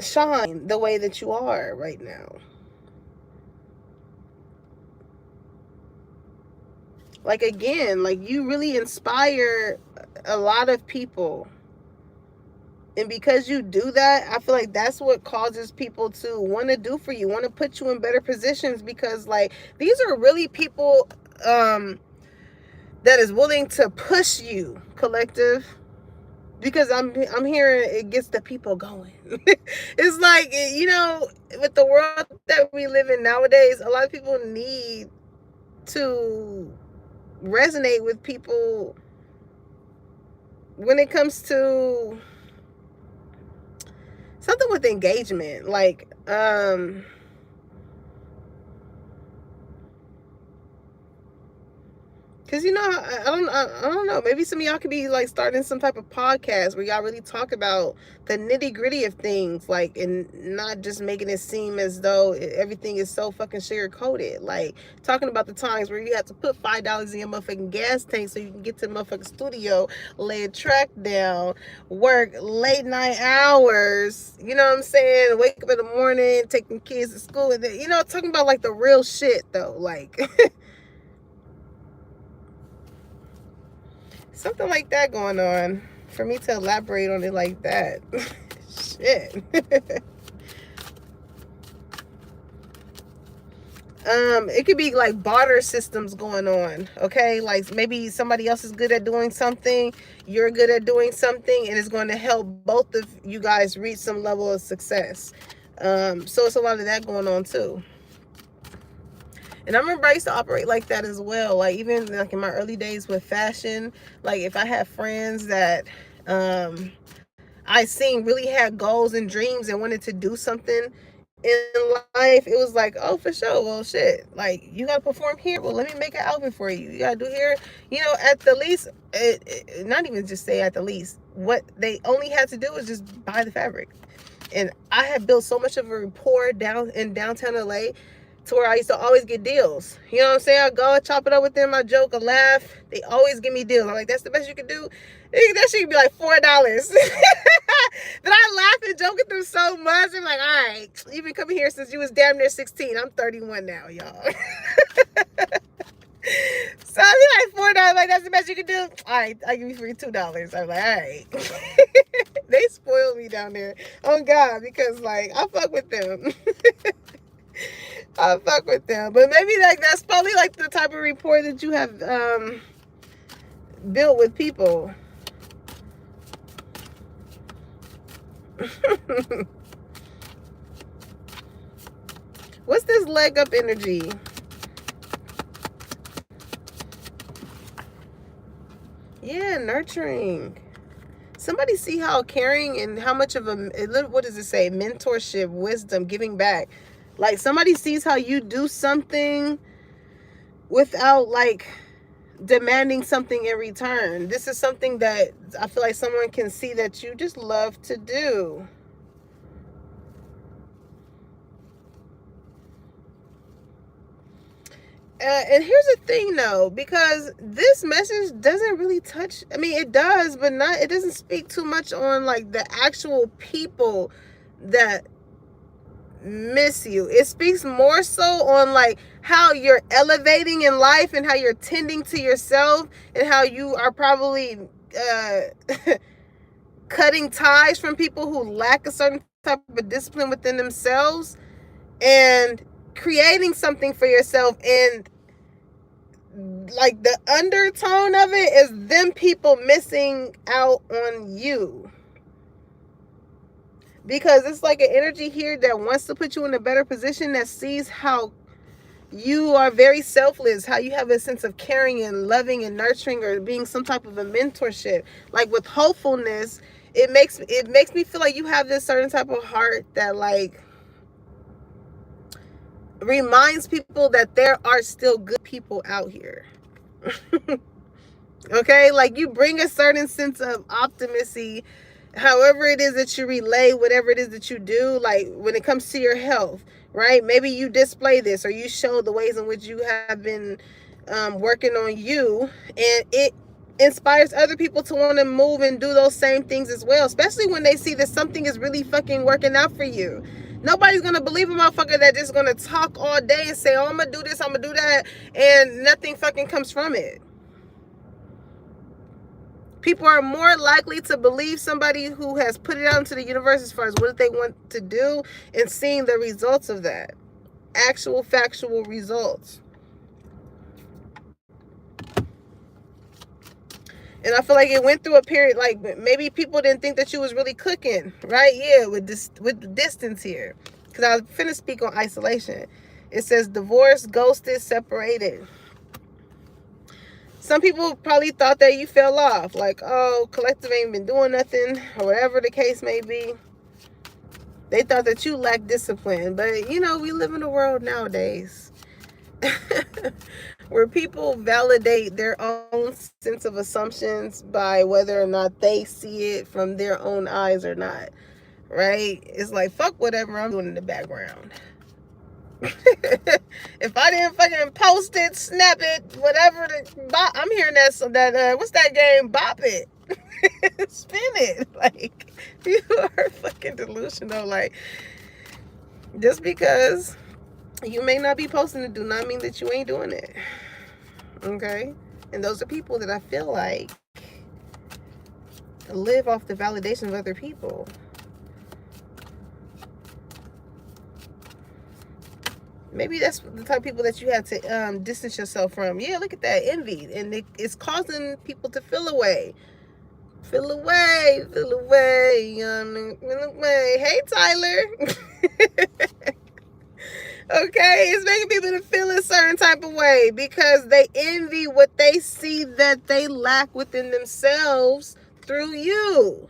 shine the way that you are right now. Like, again, like, you really inspire a lot of people. And because you do that, I feel like that's what causes people to want to do for you, want to put you in better positions, because like these are really people that is willing to push you, collective. Because I'm hearing it gets the people going. It's like, you know, with the world that we live in nowadays, a lot of people need to resonate with people when it comes to something with engagement. Like, Cause I don't know. Maybe some of y'all could be like starting some type of podcast where y'all really talk about the nitty gritty of things, like, and not just making it seem as though everything is so fucking sugar coated. Like talking about the times where you have to put $5 in your motherfucking gas tank so you can get to the motherfucking studio, lay a track down, work late night hours. You know what I'm saying? Wake up in the morning, taking kids to school, and then, talking about like the real shit though, like. Something like that going on for me to elaborate on it like that. Shit. It could be like barter systems going on, okay? Like maybe somebody else is good at doing something, you're good at doing something, and it's going to help both of you guys reach some level of success. So it's a lot of that going on too. And I remember I used to operate like that as well. Like even like in my early days with fashion, like if I had friends that I seen really had goals and dreams and wanted to do something in life, it was like, oh, for sure. Well, shit, like you gotta perform here. Well, let me make an outfit for you. You gotta do here. At the least, not even just say at the least. What they only had to do was just buy the fabric. And I had built so much of a rapport down in downtown LA to where I used to always get deals. You know what I'm saying? I go and chop it up with them, I joke, I laugh. They always give me deals. I'm like, that's the best you can do? That shit could be like $4. Then I laugh and joke with them so much. I'm like, all right, you've been coming here since you was damn near 16. I'm 31 now, y'all. So I be like $4, like that's the best you can do? All right, I give you free $2. I'm like, all right. They spoiled me down there. Oh God, because like I fuck with them. I fuck with them. But maybe like that's probably like the type of rapport that you have built with people. What's this leg up energy? Yeah, nurturing. Somebody see how caring and how much of a, what does it say? Mentorship, wisdom, giving back. Like somebody sees how you do something without like demanding something in return. This is something that I feel like someone can see that you just love to do. And here's the thing though, because this message doesn't really touch, I mean it does, but it doesn't speak too much on like the actual people that miss you. It speaks more so on like how you're elevating in life and how you're tending to yourself and how you are probably cutting ties from people who lack a certain type of discipline within themselves and creating something for yourself. And like the undertone of it is them people missing out on you, because it's like an energy here that wants to put you in a better position, that sees how you are very selfless, how you have a sense of caring and loving and nurturing, or being some type of a mentorship. Like with hopefulness, it makes me feel like you have this certain type of heart that like reminds people that there are still good people out here. Okay, like you bring a certain sense of optimism, however it is that you relay whatever it is that you do. Like when it comes to your health, right? Maybe you display this, or you show the ways in which you have been working on you, and it inspires other people to want to move and do those same things as well, especially when they see that something is really fucking working out for you. Nobody's gonna believe a motherfucker that just gonna talk all day and say, oh, I'm gonna do this, I'm gonna do that, and nothing fucking comes from it. People are more likely to believe somebody who has put it out into the universe as far as what they want to do, and seeing the results of that. Actual factual results. And I feel like it went through a period, like maybe people didn't think that you was really cooking, right? Yeah, with distance here. Because I was finna speak on isolation. It says divorced, ghosted, separated. Some people probably thought that you fell off. Like, oh, collective ain't been doing nothing, or whatever the case may be. They thought that you lacked discipline. But, we live in a world nowadays where people validate their own sense of assumptions by whether or not they see it from their own eyes or not, right? It's like, fuck whatever I'm doing in the background. If I didn't fucking post it, snap it, whatever, I'm hearing that what's that game? Bop it. Spin it. Like, you are fucking delusional. Like, just because you may not be posting it do not mean that you ain't doing it. Okay? And those are people that I feel like live off the validation of other people. Maybe that's the type of people that you have to distance yourself from. Yeah, look at that envy. And it's causing people to feel away. Feel away. Feel away. Feel away. Hey, Tyler. Okay, it's making people to feel a certain type of way because they envy what they see that they lack within themselves through you.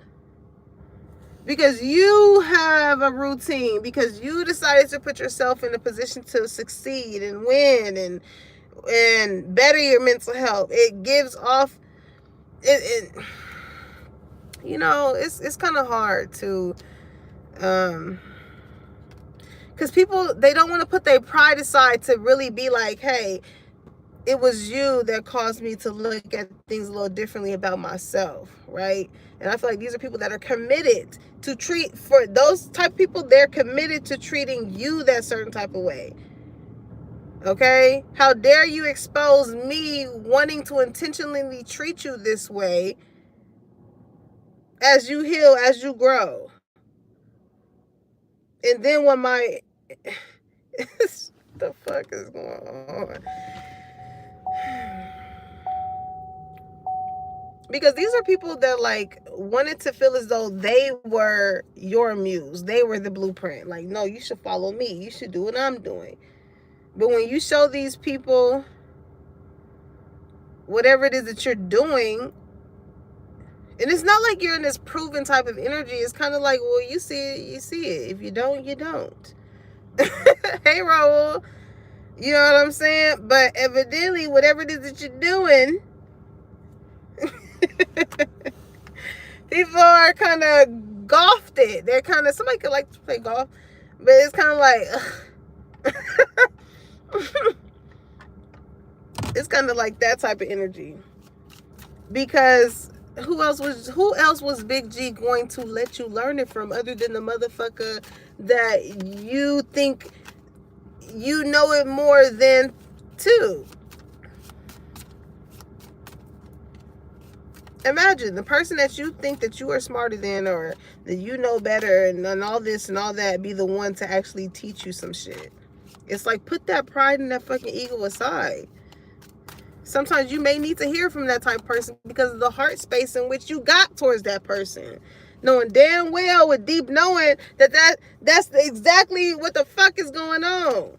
Because you have a routine, because you decided to put yourself in a position to succeed and win and better your mental health. It gives off you know, it's kind of hard to because people, they don't want to put their pride aside to really be like, hey, it was you that caused me to look at things a little differently about myself, right? And I feel like these are people that are committed to treat, for those type of people, they're committed to treating you that certain type of way. Okay? How dare you expose me wanting to intentionally treat you this way as you heal, as you grow. And then when my... the fuck is going on? Because these are people that like wanted to feel as though they were your muse. They were the blueprint. Like, no, you should follow me. You should do what I'm doing. But when you show these people whatever it is that you're doing, and it's not like you're in this proven type of energy. It's kind of like, well, you see it, you see it. If you don't, you don't. Hey, Raul. You know what I'm saying? But evidently, whatever it is that you're doing, people are kind of golfed it. They're kind of, somebody could like to play golf, but it's kind of like, it's kind of like that type of energy. Because who else was Big G going to let you learn it from other than the motherfucker that you think you know it more than too? Imagine the person that you think that you are smarter than, or that you know better and all this and all that, be the one to actually teach you some shit. It's like, put that pride and that fucking ego aside. Sometimes you may need to hear from that type of person because of the heart space in which you got towards that person. Knowing damn well, with deep knowing that's exactly what the fuck is going on.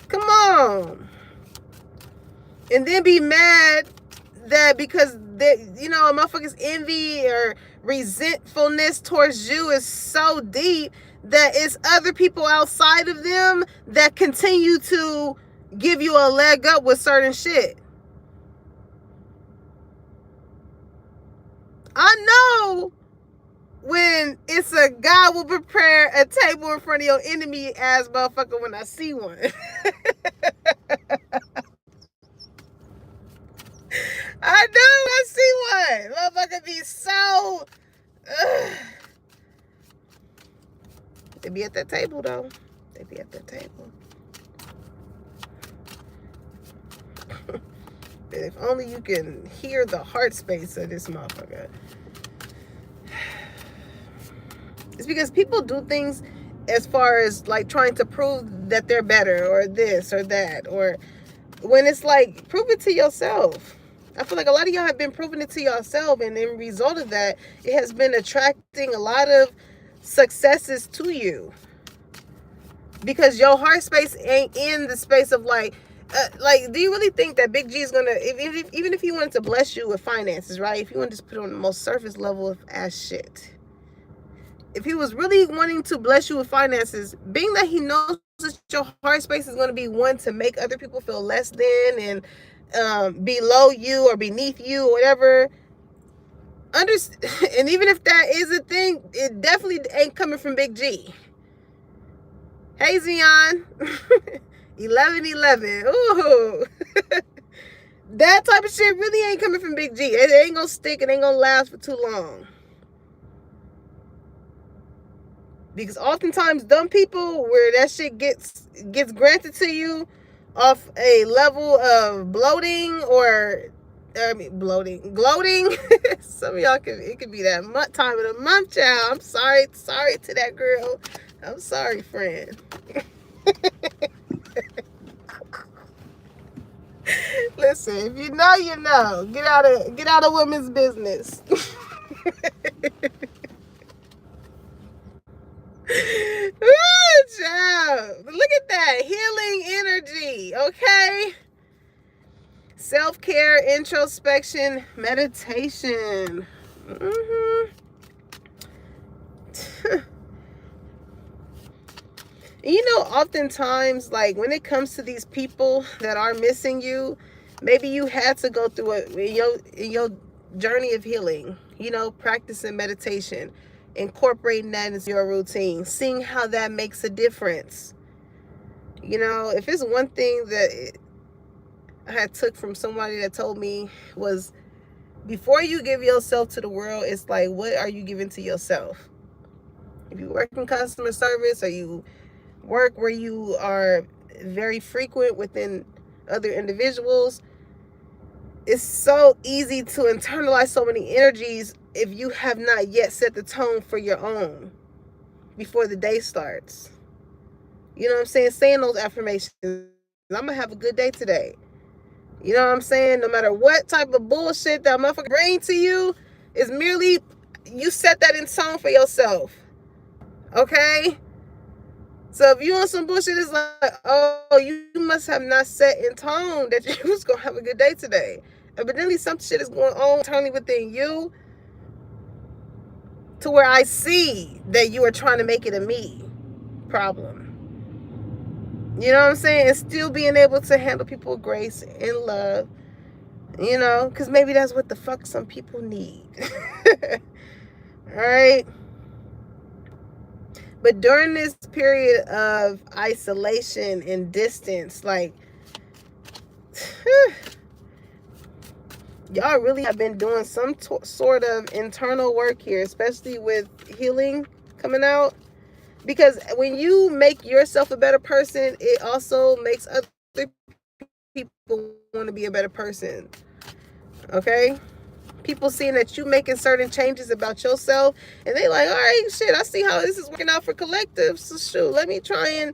Come on. And then be mad that because they, you know, a motherfucker's envy or resentfulness towards you is so deep that it's other people outside of them that continue to give you a leg up with certain shit. I know when it's a God will prepare a table in front of your enemy ass motherfucker when I see one. I know, I see one. Motherfucker be so... They be at that table, though. They be at that table. If only you can hear the heart space of this motherfucker. It's because people do things as far as like trying to prove that they're better or this or that, or when it's like, prove it to yourself. I feel like a lot of y'all have been proving it to yourself, and in result of that, it has been attracting a lot of successes to you. Because your heart space ain't in the space of like, do you really think that Big G is gonna, even if he wanted to bless you with finances, right? If you want to just put it on the most surface level of ass shit, if he was really wanting to bless you with finances, being that he knows that your heart space is going to be one to make other people feel less than and below you or beneath you or whatever. And even if that is a thing, it definitely ain't coming from Big G. Hey, Zion. 1111. Ooh. That type of shit really ain't coming from Big G. It ain't gonna stick. It ain't gonna last for too long. Because oftentimes dumb people, where that shit gets granted to you off a level of bloating or gloating. Some of y'all it could be that time of the month, child. I'm sorry to that girl. I'm sorry, friend. Listen, if you know, you know. Get out of women's business. Ooh, child. Look at that healing energy, okay? Self-care, introspection, meditation. You know, oftentimes, like when it comes to these people that are missing you, maybe you had to go through it in your journey of healing, you know, practicing meditation, incorporating that into your routine, seeing how that makes a difference. You know, if it's one thing that I had took from somebody that told me was, before you give yourself to the world, it's like, what are you giving to yourself? If you work in customer service or you work where you are very frequent within other individuals, it's so easy to internalize so many energies if you have not yet set the tone for your own before the day starts. You know what I'm saying? Saying those affirmations. I'm gonna have a good day today. You know what I'm saying? No matter what type of bullshit that motherfucker bring to you, is merely you set that in tone for yourself. Okay? So if you on some bullshit, it's like, oh, you must have not set in tone that you was gonna have a good day today. Evidently, some shit is going on internally within you to where I see that you are trying to make it a me problem. You know what I'm saying? And still being able to handle people with grace and love. You know, because maybe that's what the fuck some people need. All right? But during this period of isolation and distance, like, y'all really have been doing some sort of internal work here, especially with healing coming out. Because when you make yourself a better person, it also makes other people want to be a better person. Okay? People seeing that you making certain changes about yourself, and they like, all right, shit, I see how this is working out for collectives. So shoot, let me try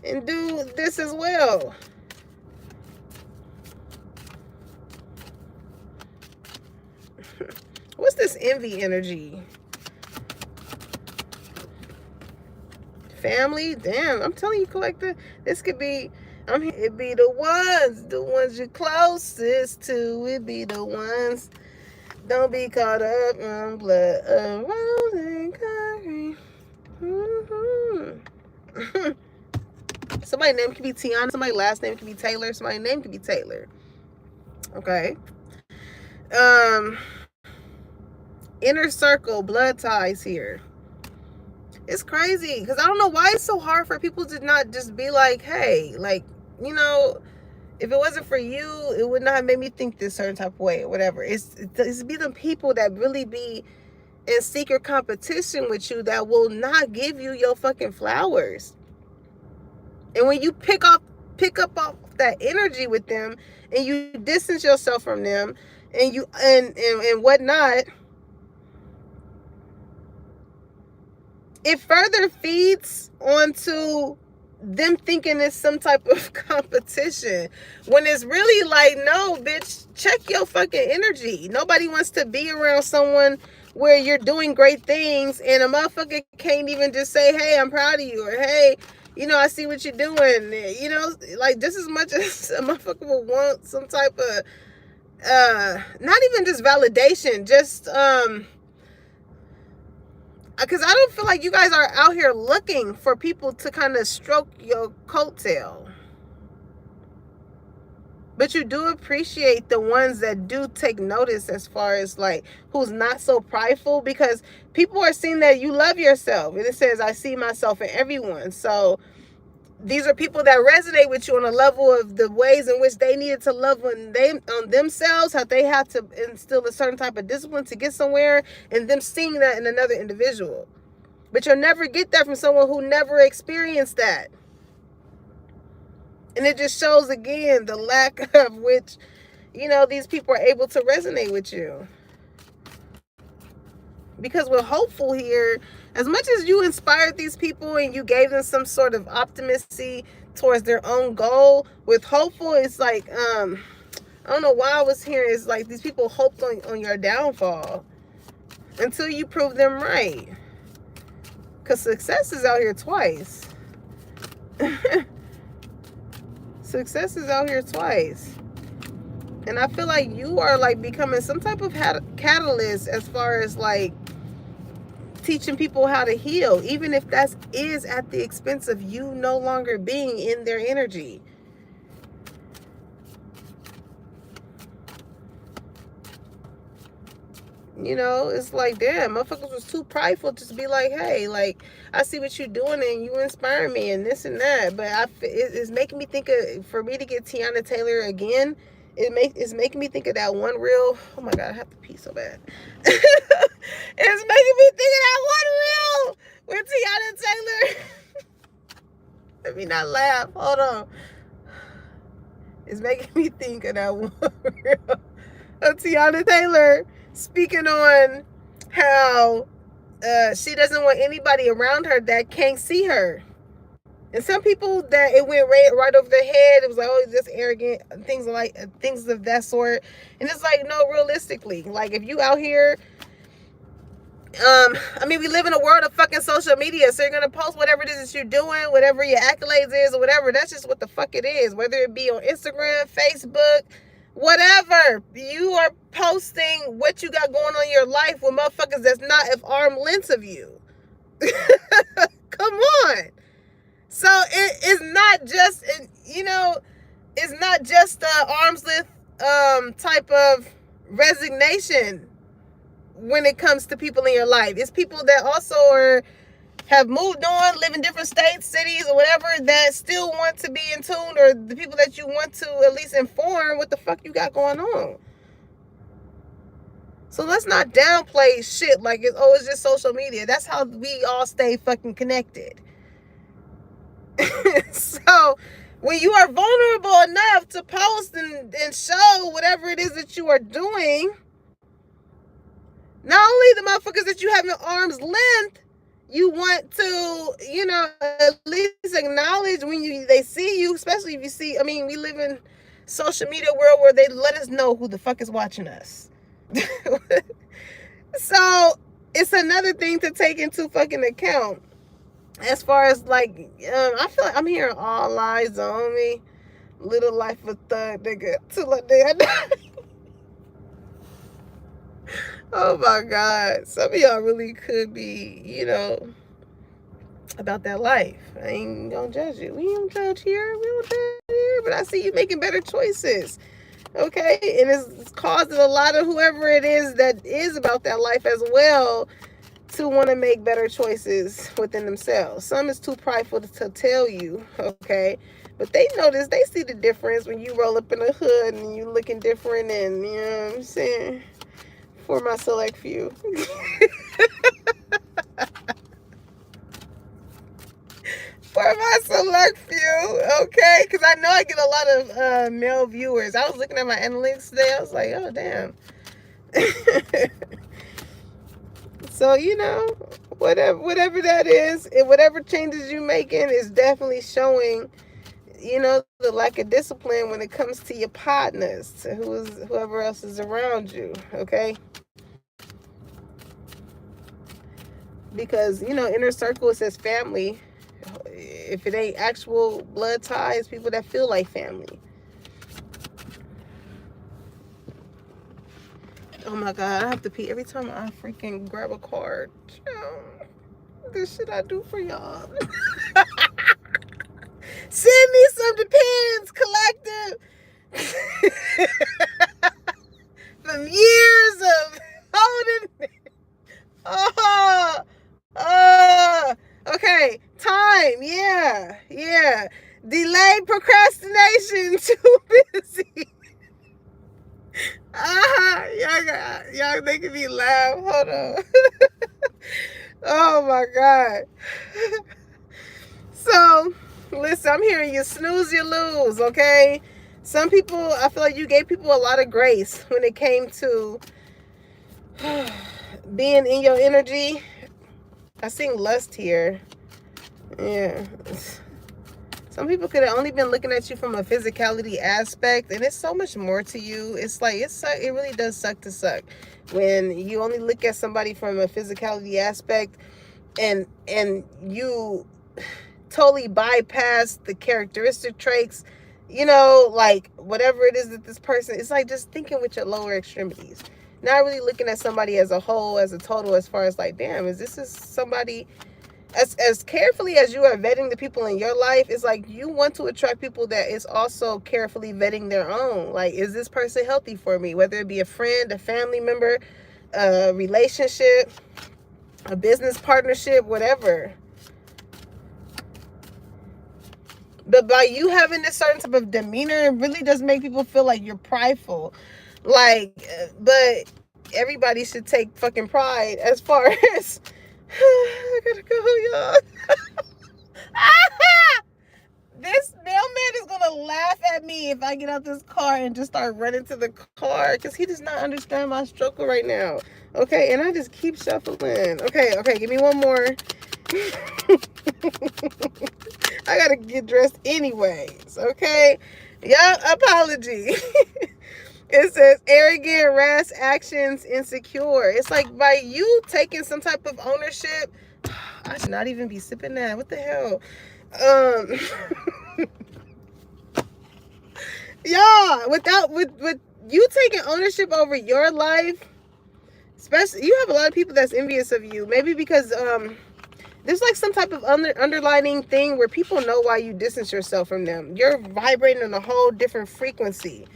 and do this as well. What's this envy energy? Family? Damn, I'm telling you, collective, this could be, it be the ones you're closest to. It be the ones. Don't be caught up in blood of rolling curry. Somebody's name could be Tiana. Somebody's last name could be Taylor. Somebody's name could be Taylor. Okay. Inner circle, blood ties here. It's crazy because I don't know why it's so hard for people to not just be like, hey, like, you know, if it wasn't for you, it would not have made me think this certain type of way or whatever. It's be the people that really be in secret competition with you that will not give you your fucking flowers. And when you pick up off that energy with them and you distance yourself from them and you and whatnot, it further feeds onto them thinking it's some type of competition when it's really like, no, bitch, check your fucking energy. Nobody wants to be around someone where you're doing great things and a motherfucker can't even just say, hey, I'm proud of you, or hey, you know, I see what you're doing. You know, like, just as much as a motherfucker will want some type of not even just validation, just because I don't feel like you guys are out here looking for people to kind of stroke your coattail. But you do appreciate the ones that do take notice, as far as like who's not so prideful, because people are seeing that you love yourself. And it says, I see myself in everyone. So these are people that resonate with you on a level of the ways in which they needed to love on themselves, how they have to instill a certain type of discipline to get somewhere, and them seeing that in another individual. But you'll never get that from someone who never experienced that. And it just shows again the lack of which, these people are able to resonate with you. Because we're hopeful here, as much as you inspired these people and you gave them some sort of optimism towards their own goal, with hopeful, it's like, I don't know why I was hearing, it's like these people hoped on your downfall until you prove them right. Because success is out here twice. Success is out here twice. And I feel like you are like becoming some type of catalyst, as far as like teaching people how to heal, even if that is at the expense of you no longer being in their energy. It's like, damn, motherfuckers was too prideful just to be like, hey, like, I see what you're doing and you inspire me and this and that. But it's making me think of, for me to get Teyana Taylor again, it's making me think of that one reel. Oh my God, I have to pee so bad. It's making me think of that one reel with Teyana Taylor. Let me not laugh. Hold on. It's making me think of that one reel of Teyana Taylor speaking on how she doesn't want anybody around her that can't see her. And some people that it went right over their head. It was like, oh, just arrogant, things of that sort. And it's like, no, realistically, like if you out here, we live in a world of fucking social media, so you're gonna post whatever it is that you're doing, whatever your accolades is or whatever. That's just what the fuck it is. Whether it be on Instagram, Facebook, whatever, you are posting what you got going on in your life with motherfuckers that's not of arm's length of you. Come on. So it's not just, it's not just the arm's length type of resignation when it comes to people in your life. It's people that also have moved on, live in different states, cities, or whatever, that still want to be in tune, or the people that you want to at least inform what the fuck you got going on. So let's not downplay shit like it's just social media. That's how we all stay fucking connected. So when you are vulnerable enough to post and show whatever it is that you are doing, not only the motherfuckers that you have in arm's length, you want to, at least acknowledge when they see you, especially if you see, we live in social media world where they let us know who the fuck is watching us. So it's another thing to take into fucking account. As far as like, I feel like I'm hearing all eyes on me. Little life of thug nigga till the day I die. Oh my God. Some of y'all really could be, about that life. I ain't gonna judge you. We don't judge here. We don't judge here. But I see you making better choices. Okay? And it's causing a lot of whoever it is that is about that life as well to want to make better choices within themselves. Some is too prideful to tell you, okay? But they notice, they see the difference when you roll up in the hood and you looking different, and you know what I'm saying? For my select few. For my select few, okay? Because I know I get a lot of male viewers. I was looking at my analytics today. I was like, oh, damn. So, whatever that is, and whatever changes you're making is definitely showing, the lack of discipline when it comes to your partners, to whoever else is around you, okay? Because, inner circle, it says family. If it ain't actual blood ties, people that feel like family. Oh my God, I have to pee every time I freaking grab a card. This shit I do for y'all. Send me some Depends, collective. From years of holding. Oh, okay. Time. Yeah, yeah. Delayed procrastination. Too busy. Y'all making me laugh. Hold on. Oh my God. So, listen, I'm hearing you snooze, you lose, okay? Some people, I feel like you gave people a lot of grace when it came to being in your energy. I seen lust here. Yeah. Some people could have only been looking at you from a physicality aspect, and it's so much more to you. It's like it really does suck to suck when you only look at somebody from a physicality aspect, and you totally bypass the characteristic traits. You know, like whatever it is that this person, it's like just thinking with your lower extremities, not really looking at somebody as a whole, as a total, as far as like, damn, is somebody. As carefully as you are vetting the people in your life, it's like you want to attract people that is also carefully vetting their own. Like, is this person healthy for me? Whether it be a friend, a family member, a relationship, a business partnership, whatever. But by you having this certain type of demeanor, it really does make people feel like you're prideful. Like, but everybody should take fucking pride as far as I gotta go, y'all. This mailman is gonna laugh at me if I get out this car and just start running to the car, because he does not understand my struggle right now. Okay, and I just keep shuffling. Okay, give me one more. I gotta get dressed anyways. Okay, yeah, apology. It says arrogant, rash actions, insecure. It's like by you taking some type of ownership. I should not even be sipping that. What the hell? Yeah, with you taking ownership over your life, especially, you have a lot of people that's envious of you. Maybe because there's like some type of underlining thing where people know why you distance yourself from them. You're vibrating on a whole different frequency.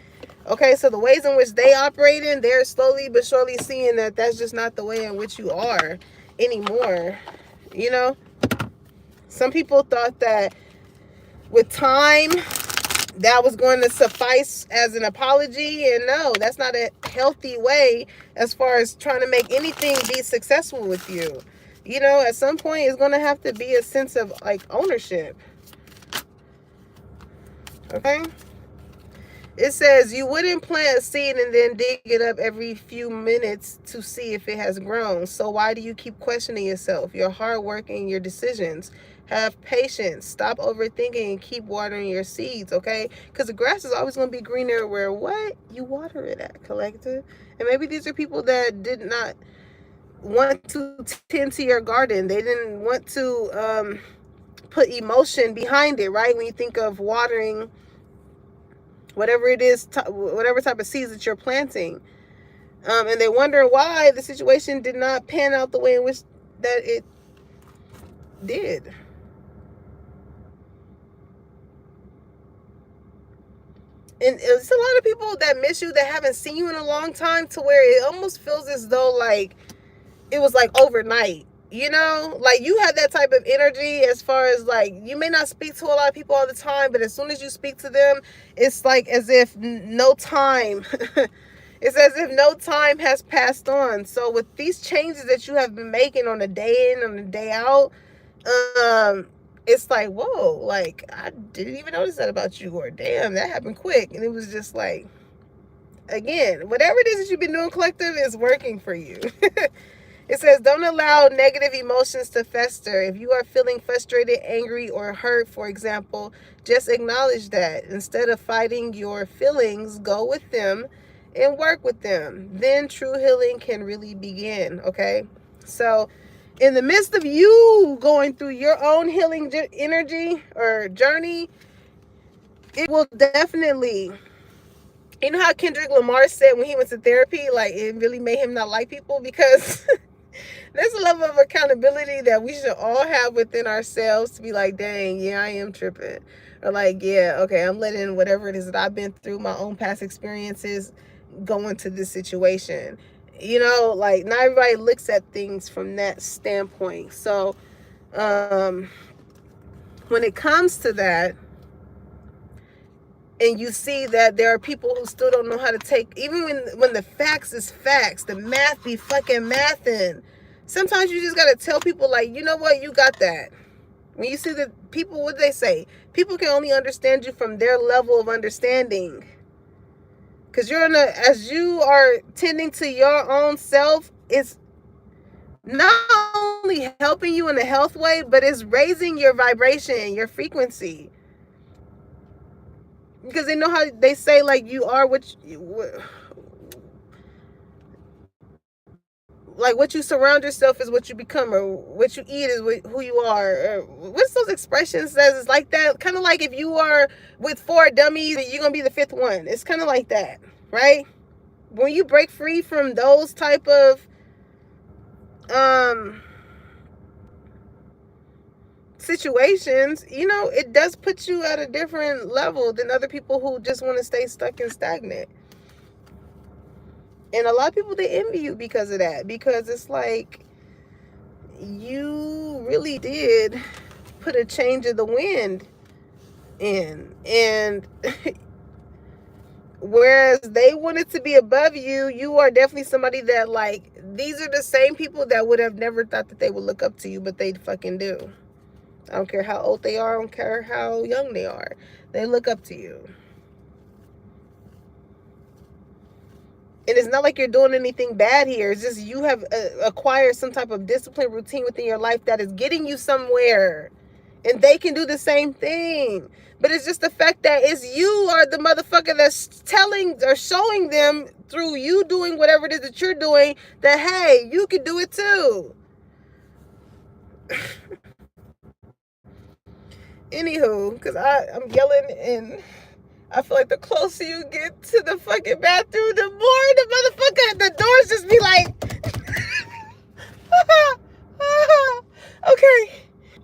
Okay, so the ways in which they operate in, they're slowly but surely seeing that that's just not the way in which you are anymore. You know, some people thought that with time that was going to suffice as an apology, and no, that's not a healthy way as far as trying to make anything be successful with you. You know, at some point it's going to have to be a sense of like ownership. Okay, it says you wouldn't plant a seed and then dig it up every few minutes to see if it has grown. So why do you keep questioning yourself, your hard work, and your decisions? Have patience. Stop overthinking and keep watering your seeds, okay? Because the grass is always going to be greener where what? You water it at, collective. And maybe these are people that did not want to tend to your garden. They didn't want to put emotion behind it, right? When you think of watering whatever it is, whatever type of seeds that you're planting. And they wonder why the situation did not pan out the way in which that it did. And it's a lot of people that miss you, that haven't seen you in a long time, to where it almost feels as though like it was like overnight. You know, like you have that type of energy as far as like, you may not speak to a lot of people all the time, but as soon as you speak to them, it's like as if no time, it's as if no time has passed on. So with these changes that you have been making on a day in, on a day out, it's like, whoa, like I didn't even notice that about you, or damn, that happened quick. And it was just like, again, whatever it is that you've been doing, collective, is working for you. It says, don't allow negative emotions to fester. If you are feeling frustrated, angry, or hurt, for example, just acknowledge that. Instead of fighting your feelings, go with them and work with them. Then true healing can really begin, okay? So in the midst of you going through your own healing energy or journey, it will definitely You know how Kendrick Lamar said when he went to therapy, like it really made him not like people? Because there's a level of accountability that we should all have within ourselves to be like, dang, yeah, I am tripping. Or like, yeah, okay, I'm letting whatever it is that I've been through, my own past experiences, go into this situation. You know, like not everybody looks at things from that standpoint. So um, when it comes to that, and you see that there are people who still don't know how to take, even when the facts is facts, the math be fucking mathin'. Sometimes you just gotta tell people, like, you know what, you got that. When you see the people, what they say, people can only understand you from their level of understanding. Because as you are tending to your own self, it's not only helping you in a health way, but it's raising your vibration, your frequency. Because they know how they say, like, you are what you surround yourself is what you become, or what you eat is who you are. Or what's those expressions says? It's like that, kind of like if you are with 4 dummies, you're gonna be the 5th one. It's kind of like that, right? When you break free from those type of situations, you know, it does put you at a different level than other people who just want to stay stuck and stagnant. And a lot of people, they envy you because of that, because it's like you really did put a change of the wind in. And whereas they wanted to be above you, you are definitely somebody that, like, these are the same people that would have never thought that they would look up to you, but they fucking do. I don't care how old they are, I don't care how young they are, they look up to you. And it's not like you're doing anything bad here. It's just you have acquired some type of discipline routine within your life that is getting you somewhere. And they can do the same thing. But it's just the fact that it's you are the motherfucker that's telling or showing them through you doing whatever it is that you're doing that, hey, you can do it too. Anywho, because I'm yelling, and I feel like the closer you get to the fucking bathroom, the more the motherfucker at the doors just be like, okay,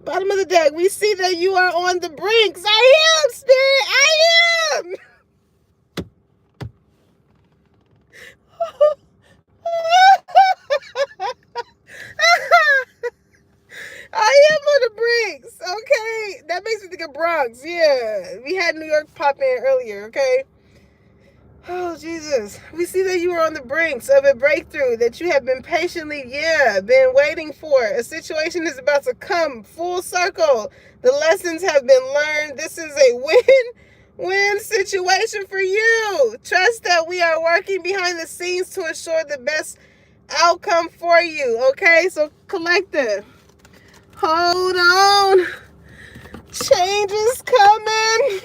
bottom of the deck, we see that you are on the brinks. I am, Spirit, I am. I am on the brinks, okay? That makes me think of Bronx, yeah. We had New York pop in earlier, okay? Oh, Jesus. We see that you are on the brinks of a breakthrough that you have been patiently, been waiting for. A situation is about to come full circle. The lessons have been learned. This is a win-win situation for you. Trust that we are working behind the scenes to ensure the best outcome for you, okay? So, collective, hold on. Change is coming.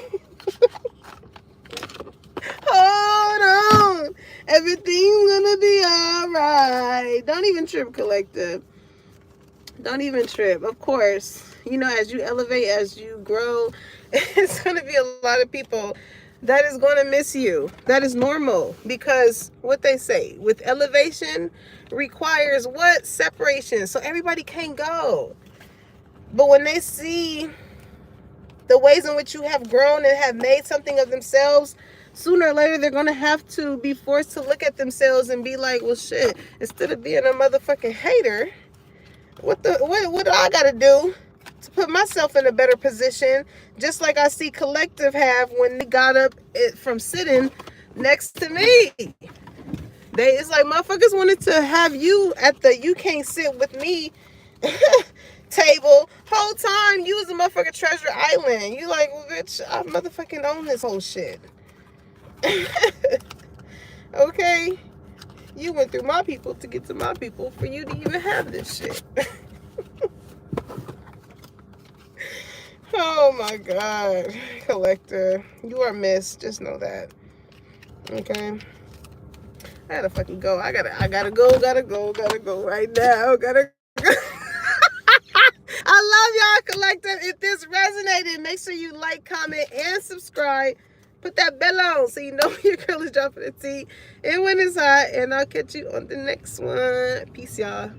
Hold on. Everything's gonna be alright. Don't even trip, collective. Don't even trip. Of course, you know, as you elevate, as you grow, it's gonna be a lot of people that is gonna miss you. That is normal, because what they say with elevation requires what? Separation. So everybody can't go. But when they see the ways in which you have grown and have made something of themselves, sooner or later they're gonna have to be forced to look at themselves and be like, well, shit, instead of being a motherfucking hater, what do I gotta do to put myself in a better position? Just like I see collective have when they got up from sitting next to me. It's like motherfuckers wanted to have you at the you can't sit with me table. Whole time you was a motherfucking Treasure Island. You like, well, bitch, I motherfucking own this whole shit. Okay? You went through my people to get to my people for you to even have this shit. Oh my God. Collector, you are missed. Just know that. Okay? I gotta fucking go. I gotta go right now. Gotta go. I love y'all, collective. If this resonated, make sure you like, comment, and subscribe. Put that bell on so you know your girl is dropping the tea. And when it's hot. And I'll catch you on the next one. Peace, y'all.